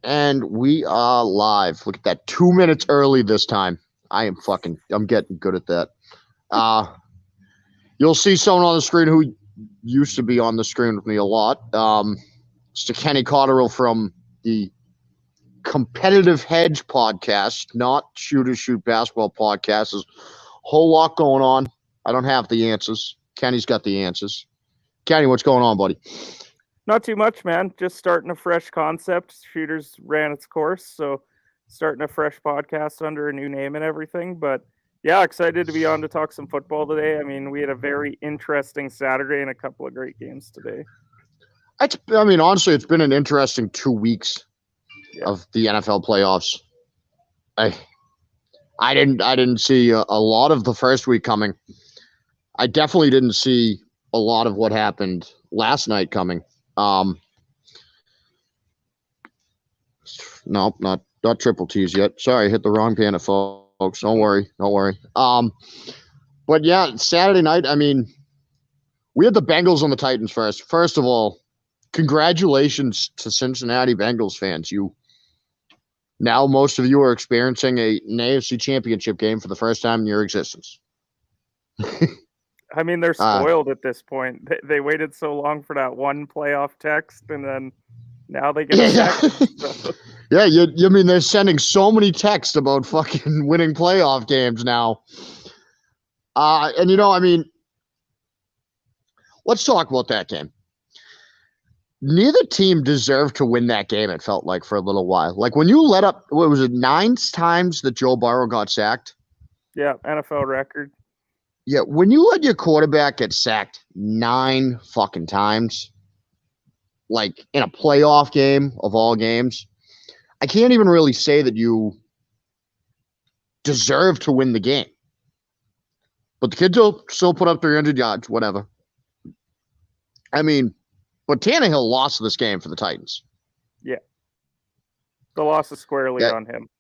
And we are live. Look at that. 2 minutes early this time. I'm getting good at that. You'll see someone on the screen who used to be on the screen with me a lot. Mr. Kenny Cotterill from the Competitive Hedge podcast, not Shoot Basketball podcast. There's a whole lot going on. I don't have the answers. Kenny's got the answers. Kenny, what's going on, buddy? Not too much, man. Just starting a fresh concept. Shooters ran its course, so starting a fresh podcast under a new name and everything. But yeah, excited to be on to talk some football today. I mean, we had a very interesting Saturday and a couple of great games today. Honestly, it's been an interesting 2 weeks of the NFL playoffs. I didn't see a lot of the first week coming. I definitely didn't see a lot of what happened last night coming. Nope, not triple T's yet. Sorry, hit the wrong panic, folks. Don't worry. But yeah, Saturday night, I mean, we had the Bengals on the Titans first. First of all, congratulations to Cincinnati Bengals fans. Now most of you are experiencing an AFC championship game for the first time in your existence. I mean, they're spoiled at this point. They waited so long for that one playoff text, and then now they get a second. So. Yeah, you mean they're sending so many texts about fucking winning playoff games now. And let's talk about that game. Neither team deserved to win that game, it felt like, for a little while. Like, when you let up, what was it, 9 times that Joe Burrow got sacked? Yeah, NFL record. Yeah, when you let your quarterback get sacked 9 fucking times, like in a playoff game of all games, I can't even really say that you deserve to win the game. But the kids will still put up 300 yards, whatever. I mean, but Tannehill lost this game for the Titans. Yeah. The loss is squarely on him.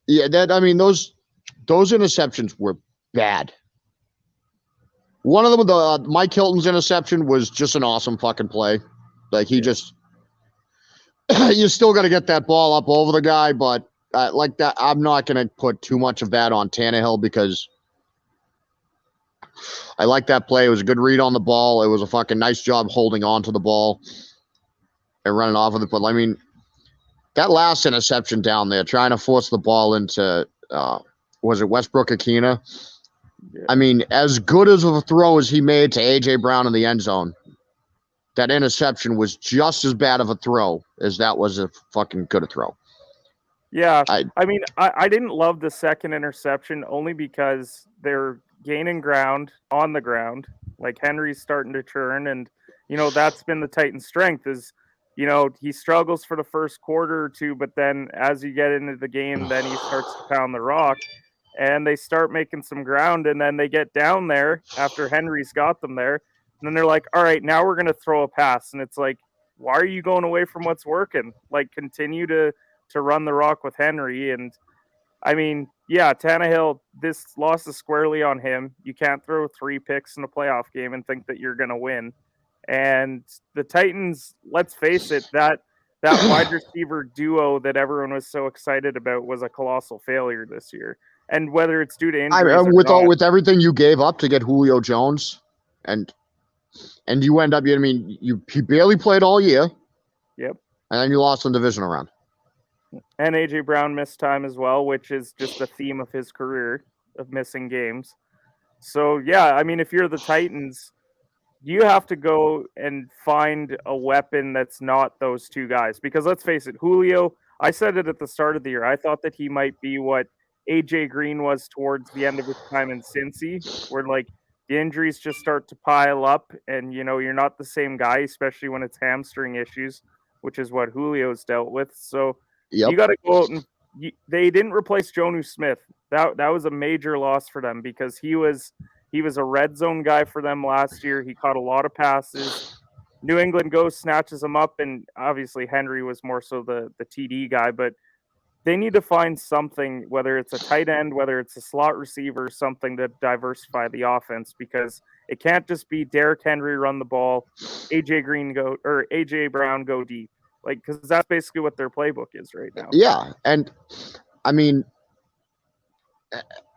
Yeah, those interceptions were bad. One of them, Mike Hilton's interception, was just an awesome fucking play. Like, you still got to get that ball up over the guy, but like that, I'm not going to put too much of that on Tannehill because I like that play. It was a good read on the ball. It was a fucking nice job holding on to the ball and running off with it. But I mean, that last interception down there, trying to force the ball into, was it Westbrook-Ikhine? Yeah. I mean, as good as of a throw as he made to A.J. Brown in the end zone, that interception was just as bad of a throw as that was a fucking good a throw. Yeah, I didn't love the second interception only because they're gaining ground on the ground. Like, Henry's starting to churn, and, that's been the Titans' strength is, he struggles for the first quarter or two, but then as you get into the game, then he starts to pound the rock. And they start making some ground, and then they get down there after Henry's got them there. And then they're like, all right, now we're going to throw a pass. And it's like, why are you going away from what's working? Like, continue to run the rock with Henry. And, I mean, yeah, Tannehill, this loss is squarely on him. You can't throw 3 picks in a playoff game and think that you're going to win. And the Titans, let's face it, that wide receiver duo that everyone was so excited about was a colossal failure this year. And whether it's due to injuries with everything you gave up to get Julio Jones, and you end up, he barely played all year. Yep. And then you lost in the divisional round. And A.J. Brown missed time as well, which is just the theme of his career, of missing games. So, yeah, I mean, if you're the Titans, you have to go and find a weapon that's not those 2 guys. Because let's face it, Julio, I said it at the start of the year, I thought that he might be what AJ Green was towards the end of his time in Cincy, where like the injuries just start to pile up and you're not the same guy, especially when it's hamstring issues, which is what Julio's dealt with. So You got to go out and they didn't replace Jonnu Smith. That was a major loss for them because he was a red zone guy for them last year. He caught a lot of passes. New England goes, snatches him up, and obviously Henry was more so the TD guy, but they need to find something, whether it's a tight end, whether it's a slot receiver, something to diversify the offense, because it can't just be Derrick Henry run the ball, AJ Brown go deep. Like, because that's basically what their playbook is right now. Yeah, and I mean,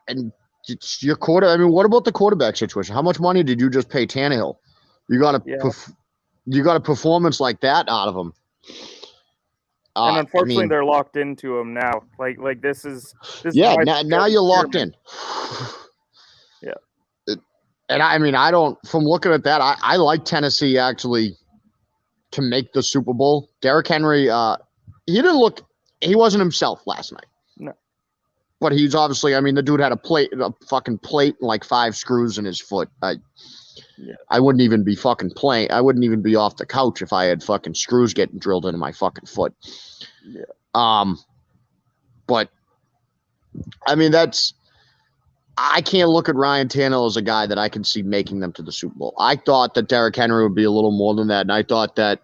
and it's your quarter. I mean, what about the quarterback situation? How much money did you just pay Tannehill? You got a performance like that out of him. And unfortunately, they're locked into him now. Like this is yeah. Now you're locked in. Yeah. And I mean, I don't. From looking at that, I like Tennessee actually to make the Super Bowl. Derrick Henry, he didn't look. He wasn't himself last night. No. But he's obviously. I mean, the dude had a fucking plate and like 5 screws in his foot. I wouldn't even be fucking playing. I wouldn't even be off the couch if I had fucking screws getting drilled into my fucking foot. Yeah. But I mean, I can't look at Ryan Tannehill as a guy that I can see making them to the Super Bowl. I thought that Derrick Henry would be a little more than that, and I thought that,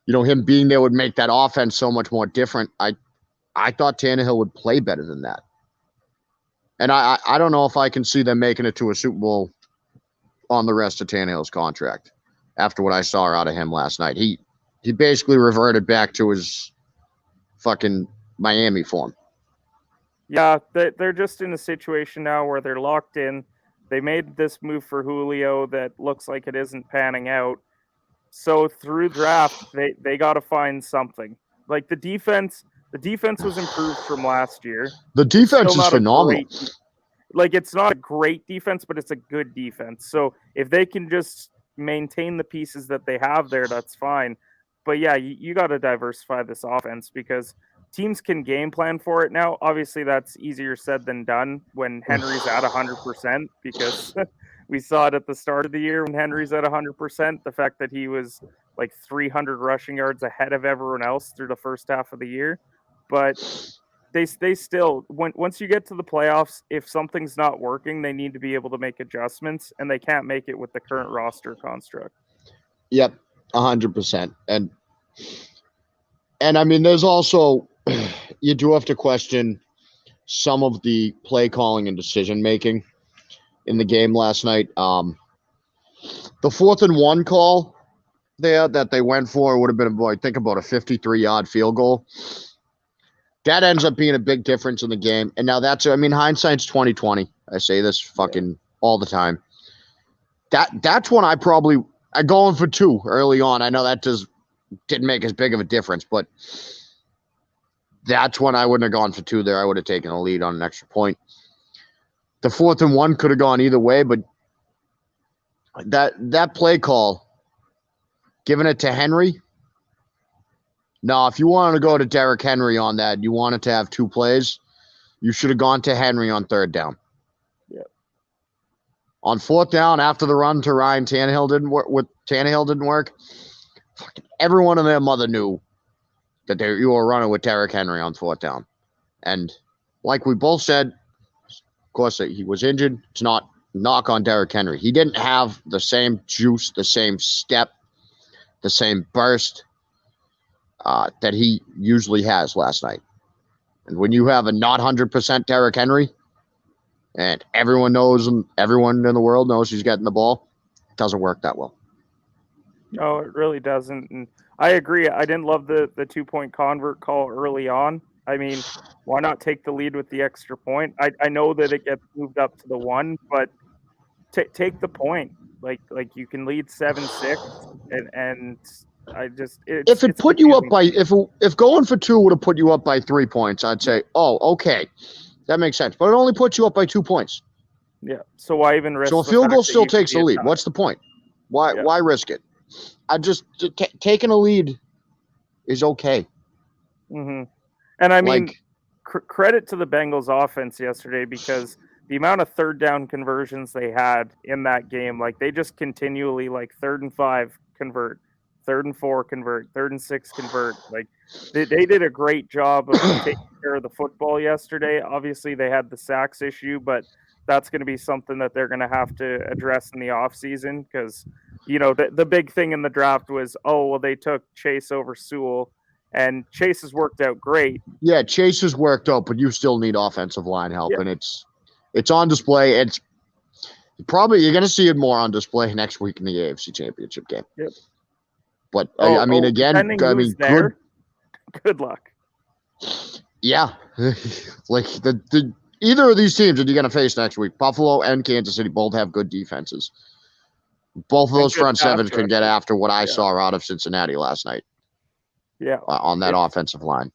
him being there would make that offense so much more different. I thought Tannehill would play better than that. And I don't know if I can see them making it to a Super Bowl on the rest of Tannehill's contract after what I saw out of him last night. He basically reverted back to his fucking Miami form. Yeah, they're just in a situation now where they're locked in. They made this move for Julio that looks like it isn't panning out. So through draft, they got to find something. Like the defense was improved from last year. The defense is phenomenal. It's not a great defense, but it's a good defense. So if they can just maintain the pieces that they have there, that's fine. But yeah, you got to diversify this offense because teams can game plan for it now. Obviously, that's easier said than done when Henry's at 100% because we saw it at the start of the year when Henry's at 100%. The fact that he was like 300 rushing yards ahead of everyone else through the first half of the year. But they still, once you get to the playoffs, if something's not working, they need to be able to make adjustments, and they can't make it with the current roster construct. Yep, 100%. And I mean, there's also, you do have to question some of the play calling and decision making in the game last night. The 4th and 1 call there that they went for would have been, I think, about a 53-yard field goal. That ends up being a big difference in the game. And now hindsight's 2020. I say this fucking all the time. That's when I going for 2 early on. I know that didn't make as big of a difference, but that's when I wouldn't have gone for 2 there. I would have taken a lead on an extra point. The 4th and 1 could have gone either way, but that play call, giving it to Henry. No, if you wanted to go to Derrick Henry on that, you wanted to have 2 plays, you should have gone to Henry on 3rd down. Yeah. On 4th down, after the run to Ryan Tannehill didn't work. Fucking everyone and their mother knew that you were running with Derrick Henry on 4th down. And like we both said, of course, he was injured. It's not knock on Derrick Henry. He didn't have the same juice, the same step, the same burst that he usually has last night. And when you have a not 100% Derrick Henry, and everyone in the world knows he's getting the ball, it doesn't work that well. No, it really doesn't. And I agree. I didn't love the 2-point convert call early on. I mean, why not take the lead with the extra point? I know that it gets moved up to the 1, but take the point. Like you can lead 7-6, and I just if it put you up by if going for 2 would have put you up by 3 points, I'd say, oh, okay, that makes sense. But it only puts you up by 2 points. Yeah. So why even risk? So a field goal still takes the lead. What's the point? Why risk it? I just taking a lead is okay. Mm-hmm. And I mean, credit to the Bengals offense yesterday because the amount of 3rd down conversions they had in that game, like they just continually 3rd and 5 convert, 3rd and 4 convert, 3rd and 6 convert. Like they did a great job of taking care of the football yesterday. Obviously, they had the sacks issue, but that's going to be something that they're going to have to address in the offseason because, the big thing in the draft was, they took Chase over Sewell, and Chase has worked out great. Yeah, Chase has worked out, but you still need offensive line help, and it's on display. It's probably you're going to see it more on display next week in the AFC Championship game. Yep. But I mean, again, depending I who's mean, there, good luck. Yeah, like the either of these teams that you're going to face next week, Buffalo and Kansas City, both have good defenses. Both of And those good front pass sevens can get rushes. after what I Yeah. saw out of Cincinnati last night Yeah. on that offensive line.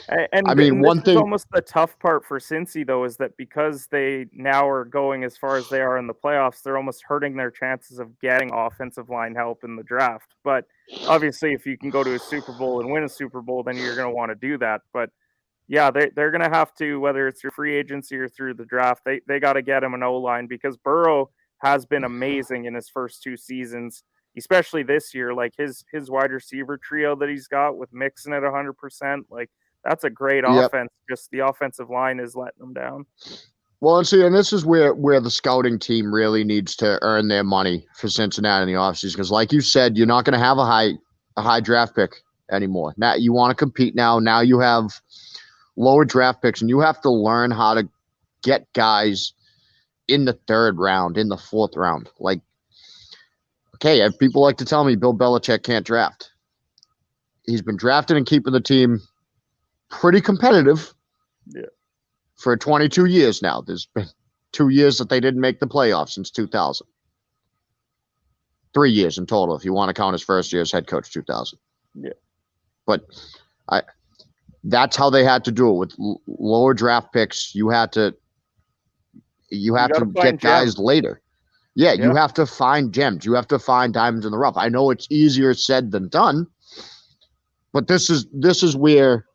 And I mean, this one is thing. almost the tough part for Cincy, though, is that because they now are going as far as they are in the playoffs, they're almost hurting their chances of getting offensive line help in the draft. But obviously, if you can go to a Super Bowl and win a Super Bowl, then you're going to want to do that. But yeah, they're going to have to, whether it's through free agency or through the draft, they got to get him an O-line, because Burrow has been amazing in his first 2 seasons, especially this year. Like his wide receiver trio that he's got with Mixon at 100%, like that's a great Yep. offense. Just the offensive line is letting them down. Well, and see, and this is where the scouting team really needs to earn their money for Cincinnati in the offseason, because, like you said, you're not going to have a high draft pick anymore. Now you want to compete. Now you have lower draft picks, and you have to learn how to get guys in the 3rd round, in the 4th round. Like, okay, people like to tell me Bill Belichick can't draft. He's been drafting and keeping the team pretty competitive for 22 years now. There's been 2 years that they didn't make the playoffs since 2000. 3 years in total, if you want to count his first year as head coach, 2000. Yeah. But that's how they had to do it with lower draft picks. You had to get guys later. Yeah, you have to find gems. You have to find diamonds in the rough. I know it's easier said than done, but this is where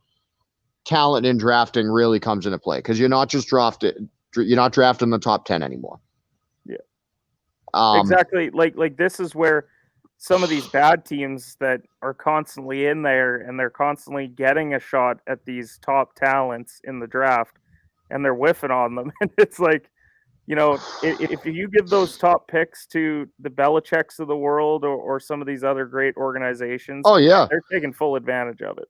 talent in drafting really comes into play, because you're not drafting the top 10 anymore. Yeah. Exactly. Like this is where some of these bad teams that are constantly in there and they're constantly getting a shot at these top talents in the draft, and they're whiffing on them. And it's like, if you give those top picks to the Belichicks of the world or some of these other great organizations, oh yeah, they're taking full advantage of it.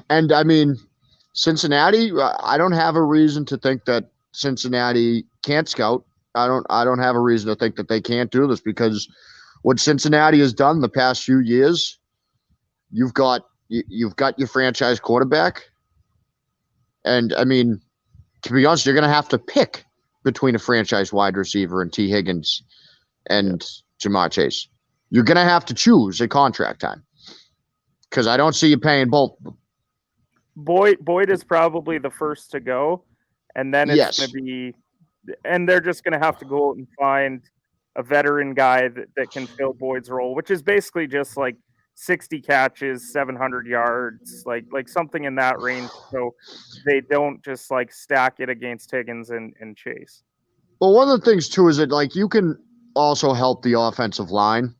And I mean, Cincinnati, I don't have a reason to think that Cincinnati can't scout. I don't have a reason to think that they can't do this, because what Cincinnati has done the past few years, you've got your franchise quarterback, and I mean, to be honest, you're going to have to pick between a franchise wide receiver and T. Higgins and Jamar Chase. You're going to have to choose a contract time, because I don't see you paying both. Boyd is probably the first to go, and then it's going to be, and they're just going to have to go out and find a veteran guy that can fill Boyd's role, which is basically just like 60 catches, 700 yards, like something in that range, so they don't just like stack it against Higgins and Chase. Well, one of the things too is that, like, you can also help the offensive line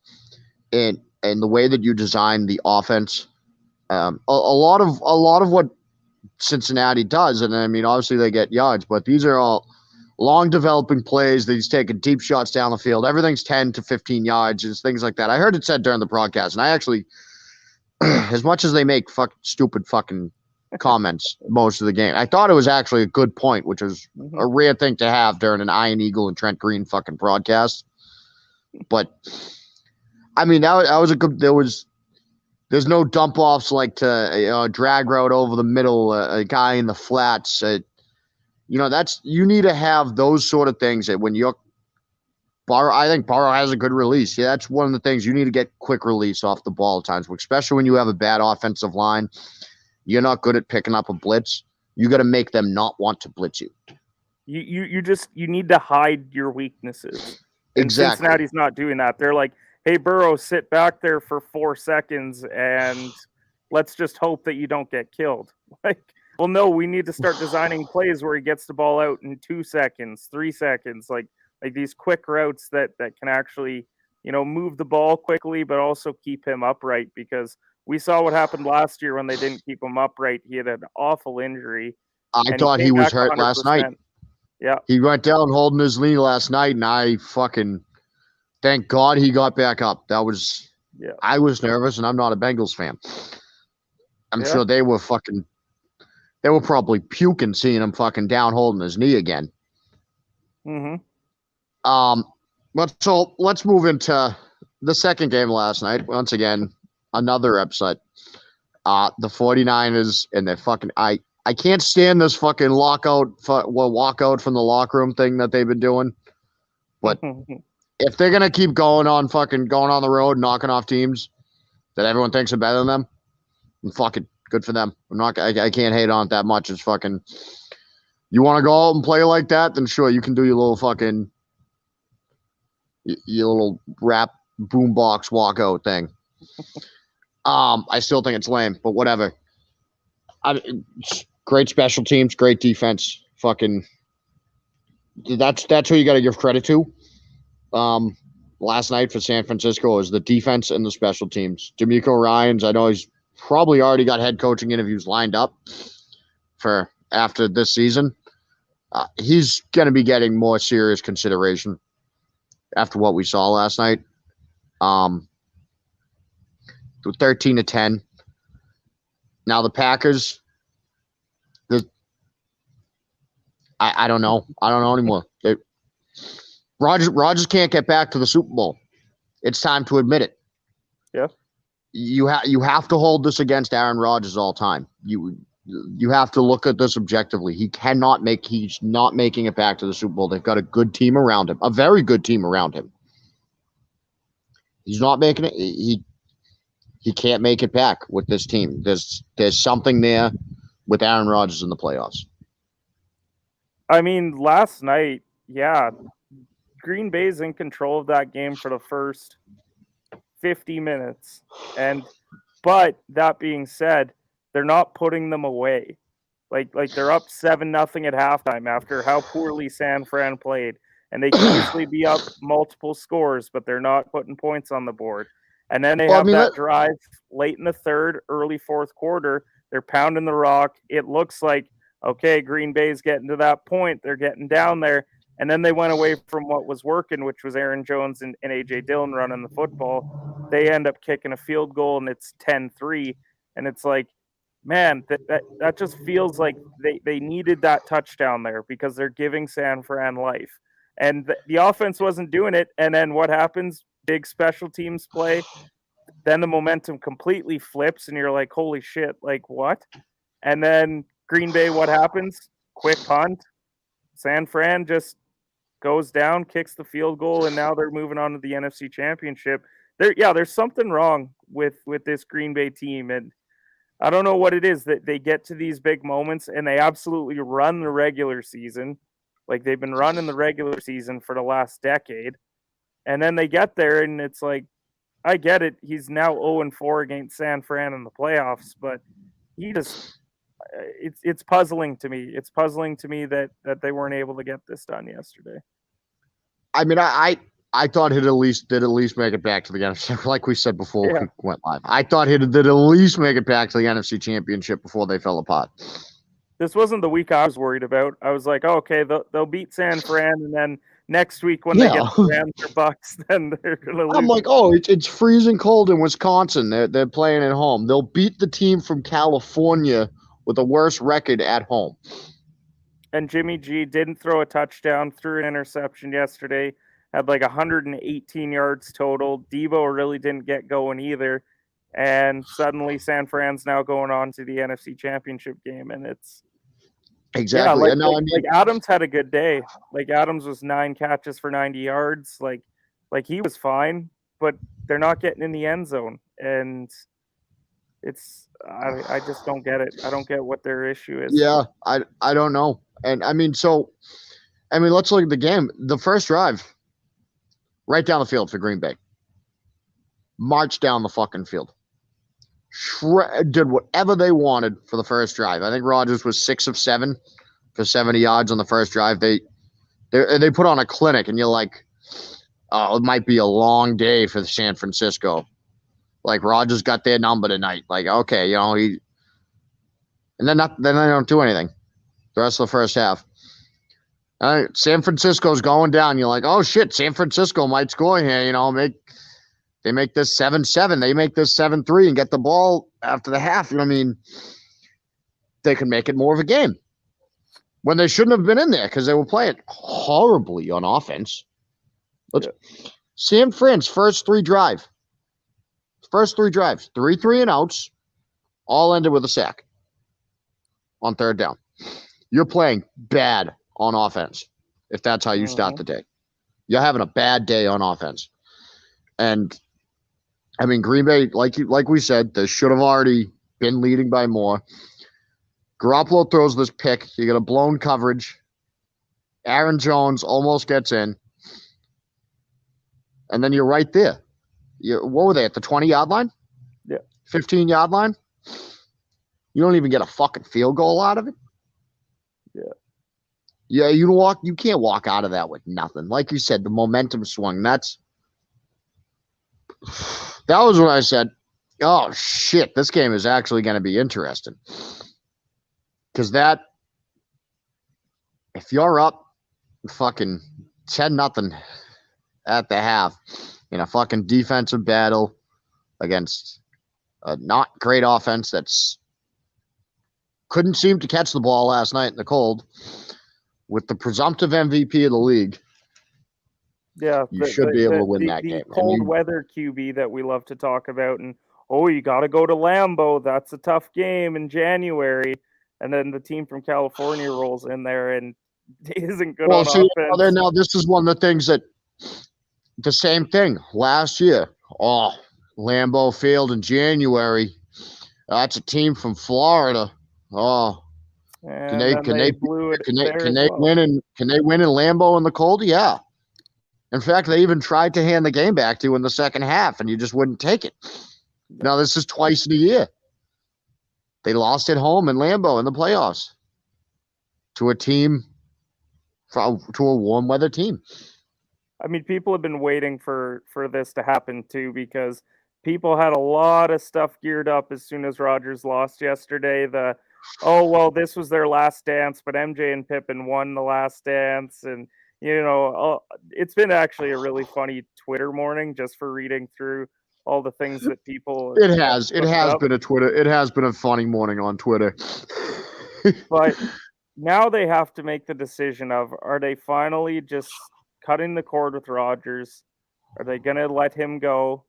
and the way that you design the offense. A lot of what Cincinnati does, and I mean, obviously they get yards, but these are all long developing plays that he's taking deep shots down the field. Everything's 10 to 15 yards and things like that. I heard it said during the broadcast, and I actually, as much as they make stupid fucking comments most of the game, I thought it was actually a good point, which was a rare thing to have during an Iron Eagle and Trent Green fucking broadcast. But I mean, that was a good. There's no dump offs like to drag route over the middle, a guy in the flats. You need to have those sort of things that when you're I think Burrow has a good release. Yeah, that's one of the things you need to get quick release off the ball at times, especially when you have a bad offensive line. You're not good at picking up a blitz. You got to make them not want to blitz you. You need to hide your weaknesses. And exactly. Cincinnati's not doing that. They're like, hey, Burrow, sit back there for 4 seconds and let's just hope that you don't get killed. Like, well, no, we need to start designing plays where he gets the ball out in 2 seconds, 3 seconds, like these quick routes that can actually, move the ball quickly, but also keep him upright, because we saw what happened last year when they didn't keep him upright. He had an awful injury. I thought he was hurt 100%. Last night. Yeah. He went down holding his knee last night, and I fucking thank God he got back up. I was nervous, and I'm not a Bengals fan. I'm sure they were probably puking seeing him fucking down holding his knee again. Mm-hmm. Let's move into the second game last night. Once again, another upset. The 49ers and their fucking I can't stand this fucking walkout from the locker room thing that they've been doing. But if they're gonna keep going on the road, knocking off teams that everyone thinks are better than them, then fucking good for them. I can't hate on it that much. It's fucking. You want to go out and play like that? Then sure, you can do your little fucking your little rap boombox walkout thing. I still think it's lame, but whatever. Great special teams, great defense. Fucking, that's who you got to give credit to. Last night for San Francisco is the defense and the special teams. D'Amico Ryans, I know he's probably already got head coaching interviews lined up for after this season. He's going to be getting more serious consideration after what we saw last night. 13-10. Now the Packers, I don't know. I don't know anymore. Rodgers can't get back to the Super Bowl. It's time to admit it. Yeah. You have to hold this against Aaron Rodgers all time. You have to look at this objectively. He's not making it back to the Super Bowl. They've got a good team around him, a very good team around him. He's not making it. He can't make it back with this team. There's something there with Aaron Rodgers in the playoffs. I mean, last night, yeah, Green Bay's in control of that game for the first 50 minutes. But that being said, they're not putting them away. Like they're up 7-0 at halftime after how poorly San Fran played. And they can easily be up multiple scores, but they're not putting points on the board. And then they have that drive late in the third, early fourth quarter. They're pounding the rock. It looks like, okay, Green Bay's getting to that point. They're getting down there. And then they went away from what was working, which was Aaron Jones and A.J. Dillon running the football. They end up kicking a field goal, and it's 10-3. And it's like, man, that just feels like they needed that touchdown there because they're giving San Fran life. And the offense wasn't doing it. And then what happens? Big special teams play. Then the momentum completely flips, and you're like, holy shit, like what? And then Green Bay, what happens? Quick punt. San Fran just goes down, kicks the field goal, and now they're moving on to the NFC Championship. There's something wrong with this Green Bay team, and I don't know what it is that they get to these big moments, and they absolutely run the regular season. Like they've been running the regular season for the last decade, and then they get there, and it's like, I get it. He's now 0-4 against San Fran in the playoffs, but he just it's puzzling to me. It's puzzling to me that they weren't able to get this done yesterday. I mean, I thought he'd at least make it back to the NFC. Like we said before we went live, I thought he'd at least make it back to the NFC Championship before they fell apart. This wasn't the week I was worried about. I was like, oh, okay, they'll beat San Fran, and then next week when they get the Rams or Bucks, then they're going to lose. I'm like, oh, it's freezing cold in Wisconsin. They're playing at home. They'll beat the team from California with a worse record at home. And Jimmy G didn't throw a touchdown, threw an interception yesterday, had like 118 yards total. Debo really didn't get going either. And suddenly San Fran's now going on to the NFC Championship game, and it's exactly. Like Adams had a good day. Like Adams was 9 catches for 90 yards. Like he was fine, but they're not getting in the end zone, and I just don't get it. I don't get what their issue is. Yeah, I don't know. And let's look at the game. The first drive, right down the field for Green Bay. Marched down the fucking field. Did whatever they wanted for the first drive. I think Rodgers was 6 of 7 for 70 yards on the first drive. They put on a clinic, and you're like, oh, it might be a long day for San Francisco. Like Rodgers got their number tonight. Like, okay, and then they don't do anything the rest of the first half. San Francisco's going down. You're like, oh shit, San Francisco might score here. They make this 7-7. They make this 7-3 and get the ball after the half. You know what I mean? They could make it more of a game when they shouldn't have been in there because they were playing horribly on offense. San Fran's first three drives first 3 drives, 3 3-and-outs, all ended with a sack on third down. You're playing bad on offense if that's how you start the day. You're having a bad day on offense. And I mean, Green Bay, like we said, they should have already been leading by more. Garoppolo throws this pick. You get a blown coverage. Aaron Jones almost gets in. And then you're right there. What were they, at the 20-yard line? Yeah. 15-yard line? You don't even get a fucking field goal out of it? Yeah. Yeah, you can't walk out of that with nothing. Like you said, the momentum swung. That was when I said, oh, shit, this game is actually going to be interesting. Because if you're up fucking 10-0 at the half in a fucking defensive battle against a not great offense that's couldn't seem to catch the ball last night in the cold with the presumptive MVP of the league. Yeah, you should be able to win that game. The cold weather QB that we love to talk about, and you got to go to Lambeau. That's a tough game in January, and then the team from California rolls in there and isn't good on offense. Now this is one of the things that the same thing last year. Oh, Lambeau failed in January. That's a team from Florida. Oh, can they win in Lambeau in the cold? Yeah. In fact, they even tried to hand the game back to you in the second half, and you just wouldn't take it. Now this is twice in a year. They lost at home in Lambeau in the playoffs to a warm weather team. I mean, people have been waiting for this to happen too, because people had a lot of stuff geared up as soon as Rodgers lost yesterday. This was their last dance, but MJ and Pippen won the last dance. And, it's been actually a really funny Twitter morning just for reading through all the things that people. It has been a funny morning on Twitter. But now they have to make the decision of, are they finally just cutting the cord with Rodgers? Are they going to let him go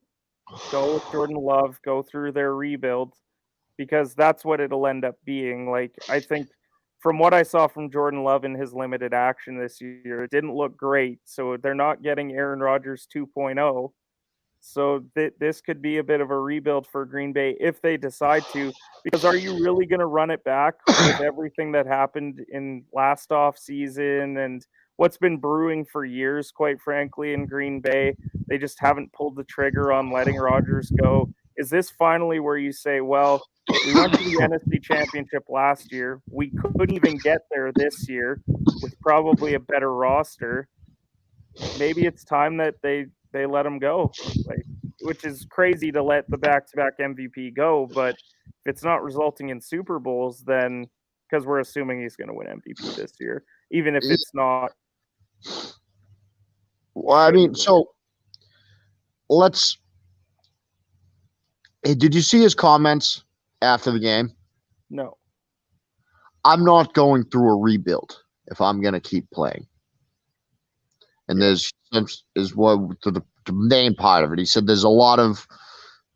with Jordan Love, go through their rebuild? Because that's what it'll end up being. Like, I think from what I saw from Jordan Love in his limited action this year, it didn't look great. So they're not getting Aaron Rodgers 2.0. So this could be a bit of a rebuild for Green Bay if they decide to. Because are you really going to run it back with everything that happened in last offseason and what's been brewing for years, quite frankly, in Green Bay? They just haven't pulled the trigger on letting Rodgers go. Is this finally where you say, well, we went to the NFC Championship last year. We couldn't even get there this year with probably a better roster. Maybe it's time that they let him go, which is crazy to let the back-to-back MVP go. But if it's not resulting in Super Bowls, then because we're assuming he's going to win MVP this year, even if it's not. Well, I mean, so let's. Hey, did you see his comments after the game? No. I'm not going through a rebuild if I'm going to keep playing. And there's the main part of it. He said there's a lot of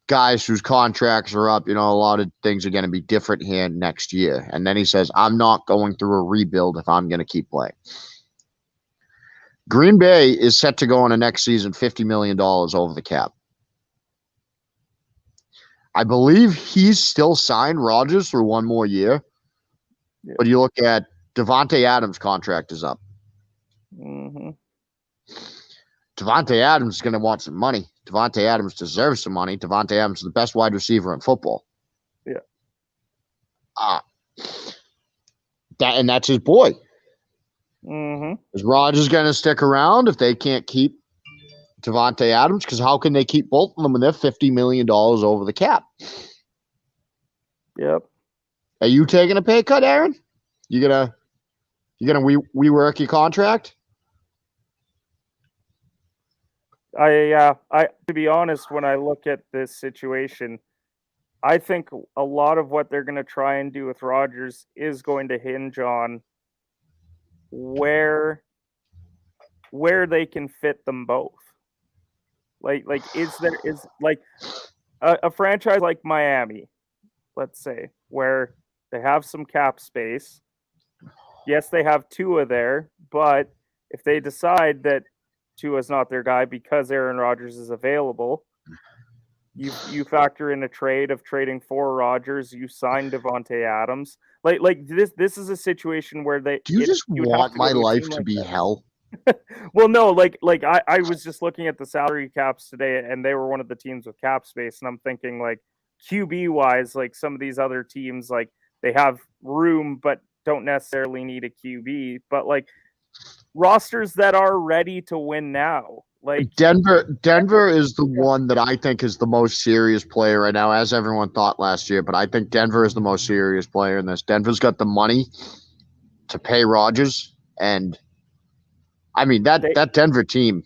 guys whose contracts are up. A lot of things are going to be different here next year. And then he says, I'm not going through a rebuild if I'm going to keep playing. Green Bay is set to go into next season $50 million over the cap. I believe he's still signed Rodgers for one more year. Yeah. But you look at Davante Adams' contract is up. Mm-hmm. Davante Adams is going to want some money. Davante Adams deserves some money. Davante Adams is the best wide receiver in football. Yeah. That's his boy. Mm-hmm. Is Rodgers going to stick around if they can't keep Davante Adams? Because how can they keep both of them when they're $50 million over the cap? Yep. Are you taking a pay cut, Aaron? You gonna rework your contract? To be honest, when I look at this situation, I think a lot of what they're going to try and do with Rodgers is going to hinge on where they can fit them both. Like a franchise like Miami, let's say, where they have some cap space. Yes, they have Tua there, but if they decide that Tua's not their guy because Aaron Rodgers is available, you factor in a trade of trading for Rodgers. You sign Devontae Adams. Like this is a situation where Do you just want my life to be hell? Well, no, like I was just looking at the salary caps today, and they were one of the teams with cap space, and I'm thinking like QB wise, like some of these other teams, like they have room but don't necessarily need a QB, but like rosters that are ready to win now. Like Denver is the one that I think is the most serious player right now, as everyone thought last year. But I think Denver is the most serious player in this. Denver's got the money to pay Rodgers, and I mean that Denver team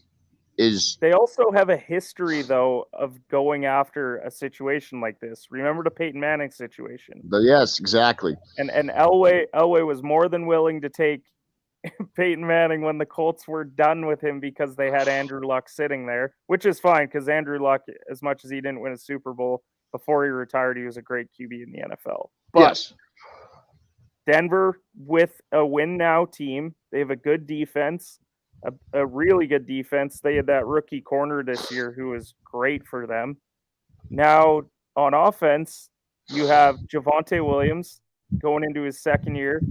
is. They also have a history, though, of going after a situation like this. Remember the Peyton Manning situation? Yes, exactly. And Elway was more than willing to take Peyton Manning when the Colts were done with him because they had Andrew Luck sitting there, which is fine because Andrew Luck, as much as he didn't win a Super Bowl before he retired, he was a great QB in the NFL. But yes. Denver with a win now team, they have a good defense, a really good defense. They had that rookie corner this year who was great for them. Now on offense, you have Javonte Williams going into his second year.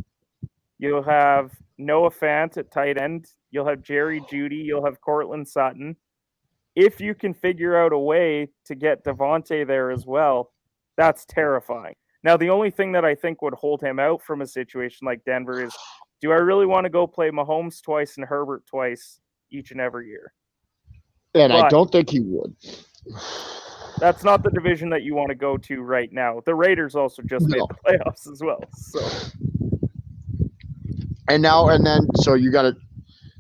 You'll have Noah Fant at tight end. You'll have Jerry Jeudy. You'll have Cortland Sutton. If you can figure out a way to get Devontae there as well, that's terrifying. Now, the only thing that I think would hold him out from a situation like Denver is, do I really want to go play Mahomes twice and Herbert twice each and every year? And I don't think he would. That's not the division that you want to go to right now. The Raiders also just made the playoffs as well. So. So you got to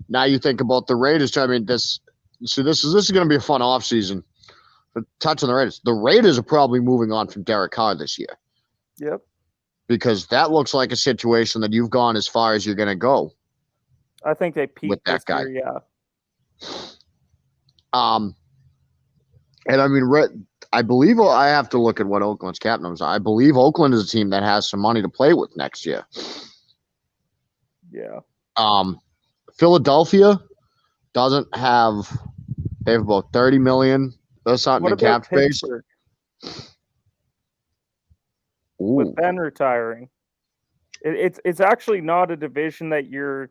now you think about the Raiders. I mean, this is going to be a fun offseason. Touch on the Raiders. The Raiders are probably moving on from Derrick Henry this year. Yep. Because that looks like a situation that you've gone as far as you're going to go. I think they peaked with that guy. Year, yeah. And I mean, I believe I have to look at what Oakland's cap numbers are. I believe Oakland is a team that has some money to play with next year. Yeah. Philadelphia doesn't have. They have about $30 million or something in cap space. With Ben retiring, it's actually not a division that you're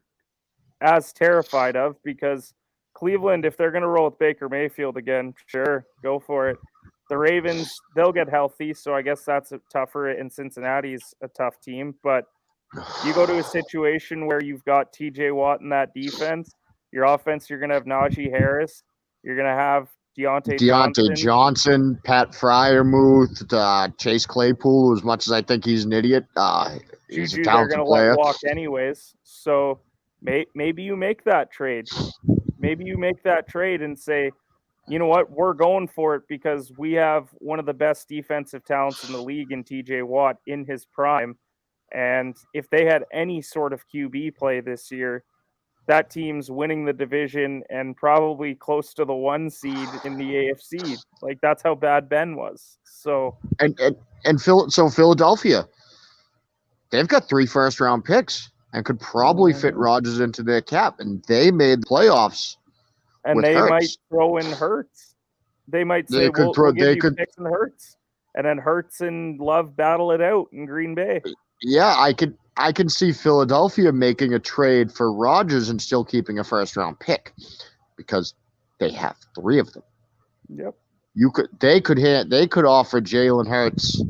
as terrified of because Cleveland, if they're going to roll with Baker Mayfield again, sure, go for it. The Ravens, they'll get healthy, so I guess that's tougher. And Cincinnati's a tough team, but you go to a situation where you've got T.J. Watt in that defense, your offense, you're going to have Najee Harris, you're going to have Deontay Johnson, Pat Freiermuth, Chase Claypool. As much as I think he's an idiot, he's a talented player. Let walk anyways. So maybe you make that trade. Maybe you make that trade and say, you know what, we're going for it because we have one of the best defensive talents in the league in T.J. Watt in his prime. And if they had any sort of QB play this year, that team's winning the division and probably close to the 1 seed in the AFC. Like, that's how bad Ben was. So Philadelphia, they've got 3 first-round picks and could probably fit Rodgers into their cap, and they made the playoffs. And they might throw in Hurts. They might say, we'll give you picks and Hurts. And then Hurts and Love battle it out in Green Bay. Yeah, I can see Philadelphia making a trade for Rodgers and still keeping a first-round pick because they have 3 of them. Yep. They could offer Jalen Hurts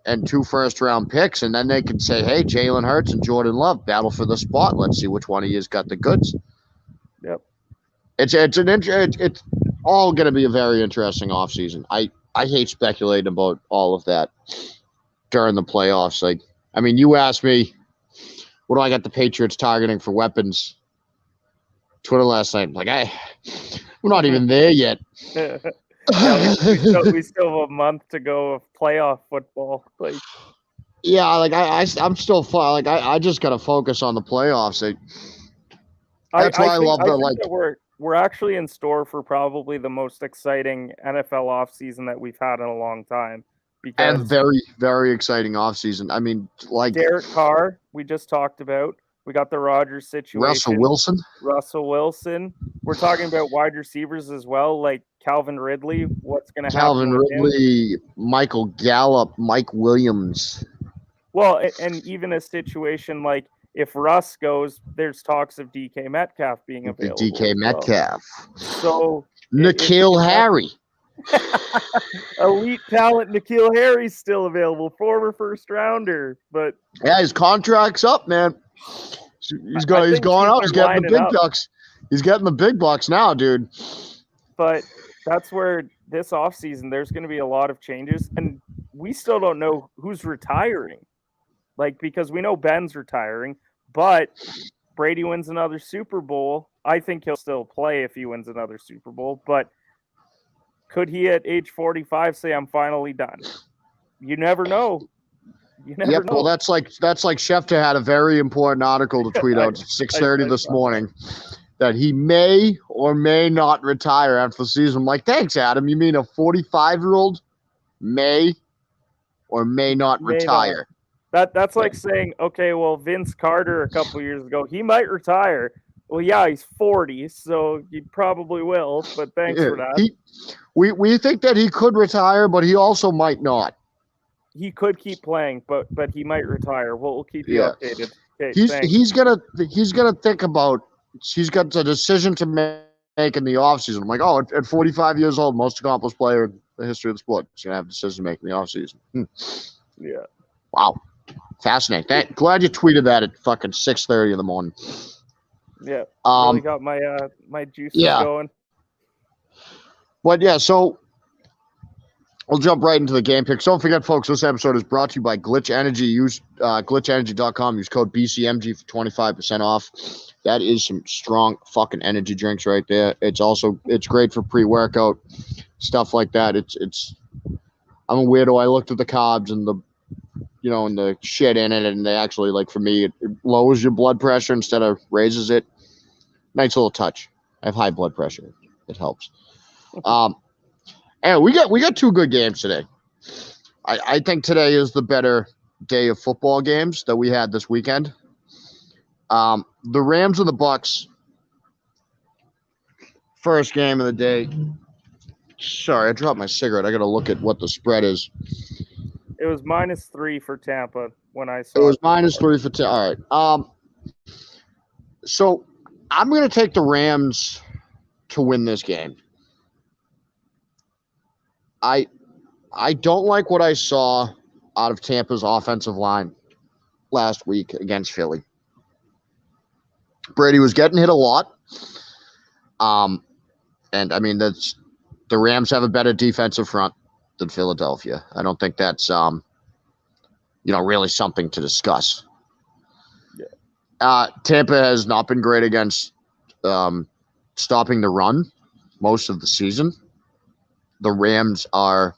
and 2 first-round picks, and then they could say, "Hey, Jalen Hurts and Jordan Love battle for the spot. Let's see which one of you's got the goods." Yep. It's all going to be a very interesting offseason. I hate speculating about all of that during the playoffs. Like, I mean, you asked me, what do I got the Patriots targeting for weapons? Twitter last night. Like, we're not even there yet. we still have a month to go of playoff football. Like, yeah, like I'm still far. Like, I just got to focus on the playoffs. That's why I love the like. we're actually in store for probably the most exciting NFL offseason that we've had in a long time. And Because very, very exciting offseason. I mean, like Derek Carr, we just talked about. We got the Rodgers situation. Russell Wilson. We're talking about wide receivers as well, like Calvin Ridley. What's going to happen Calvin with him? Ridley, Michael Gallup, Mike Williams. Well, and even a situation like if Russ goes, there's talks of DK Metcalf being available. DK Metcalf. So N'Keal Harry. Elite talent N'Keal Harry's still available, former first rounder. But yeah, his contract's up, man. He's going out. He's getting the big bucks. He's getting the big bucks now, dude. But that's where this offseason there's going to be a lot of changes, and we still don't know who's retiring. Like, because we know Ben's retiring, but Brady wins another Super Bowl. I think he'll still play if he wins another Super Bowl, but could he at age 45 say, I'm finally done? You never know. You never know. Well, that's like Schefter had a very important article to tweet out at 6:30 this morning that he may or may not retire after the season. I'm like, thanks, Adam. You mean a 45-year-old may or may not retire? That's like saying, okay, well, Vince Carter a couple years ago, he might retire. Well, yeah, he's 40, so he probably will, but thanks for that. We think that he could retire, but he also might not. He could keep playing, but he might retire. We'll keep you updated. Okay, he's gonna think about. He's got a decision to make in the offseason. I'm like, at 45 years old, most accomplished player in the history of the sport. He's gonna have a decision to make in the offseason. Yeah. Wow. Fascinating. Glad you tweeted that at fucking 6:30 in the morning. Yeah. Really got my my juices going. But yeah, so we'll jump right into the game picks. Don't forget, folks, this episode is brought to you by Glitch Energy. Use glitchenergy.com. Use code BCMG for 25% off. That is some strong fucking energy drinks right there. It's great for pre-workout, stuff like that. I'm a weirdo. I looked at the carbs and the shit in it, and they actually, like, for me, it lowers your blood pressure instead of raises it. Nice little touch. I have high blood pressure. It helps. And we got two good games today. I think today is the better day of football games that we had this weekend. The Rams and the Bucks. First game of the day. Sorry, I dropped my cigarette. I got to look at what the spread is. It was -3 for Tampa when I saw it. It was -3 for Tampa. All right. So I'm going to take the Rams to win this game. I don't like what I saw out of Tampa's offensive line last week against Philly. Brady was getting hit a lot. And I mean, the Rams have a better defensive front than Philadelphia. I don't think that's really something to discuss. Yeah. Tampa has not been great against stopping the run most of the season. The Rams are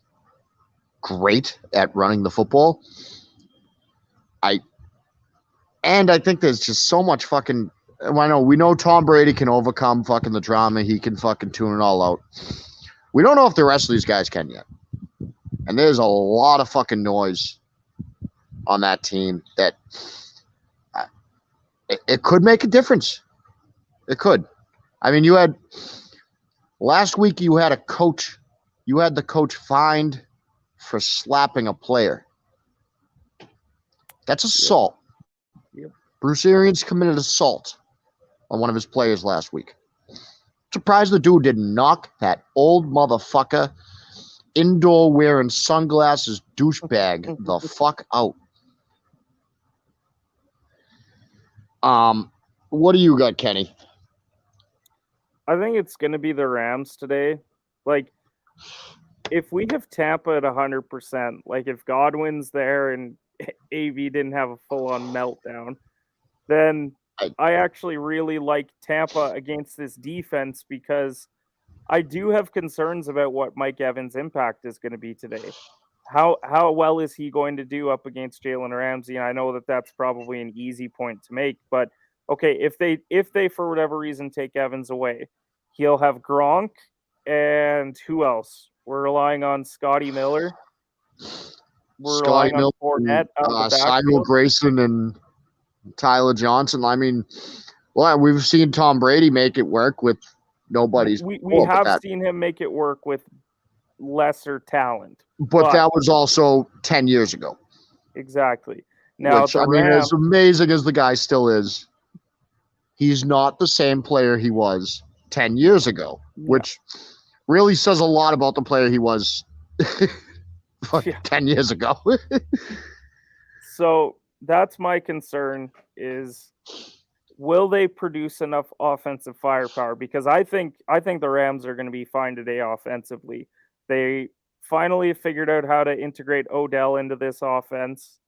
great at running the football. I think there's just so much fucking. We know Tom Brady can overcome fucking the drama. He can fucking tune it all out. We don't know if the rest of these guys can yet. And there's a lot of fucking noise on that team that it could make a difference. It could. I mean, last week you had a coach. You had the coach fined for slapping a player. That's assault. Yep. Bruce Arians committed assault on one of his players last week. Surprised the dude didn't knock that old motherfucker, indoor wearing sunglasses douchebag the fuck out. What do you got, Kenny? I think it's going to be the Rams today. Like, if we have Tampa at 100%, like if Godwin's there and AV didn't have a full-on meltdown, then I actually really like Tampa against this defense because I do have concerns about what Mike Evans' impact is going to be today. How well is he going to do up against Jalen Ramsey? And I know that that's probably an easy point to make, but okay, if they for whatever reason take Evans away, He'll have Gronk, and who else? We're relying on Scotty Miller. We're Scotty relying on Fournette out of the Cyril backfield. Grayson, and Tyler Johnson. I mean, well, we've seen Tom Brady make it work with nobody's. We have seen him make it work with lesser talent. But that was also 10 years ago. Exactly. Now, which, I mean, as amazing as the guy still is, he's not the same player he was 10 years ago, which really says a lot about the player he was 10 years ago. So that's my concern is, will they produce enough offensive firepower? Because I think the Rams are going to be fine today offensively. They finally figured out how to integrate Odell into this offense,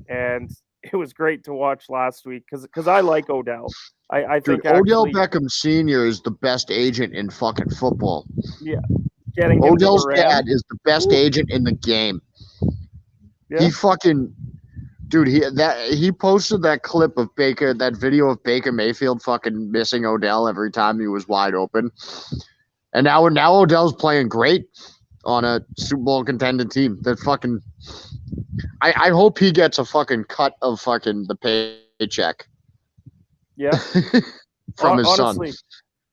and it was great to watch last week because I like Odell. I think Odell Beckham Sr. is the best agent in fucking football. Yeah, getting Odell's dad is the best agent in the game. Yeah. He fucking dude. He posted that clip of Baker, that video of Baker Mayfield fucking missing Odell every time he was wide open, and now Odell's playing great on a Super Bowl contending team. That fucking. I hope he gets a fucking cut of fucking the paycheck. Yeah. From his honestly, son.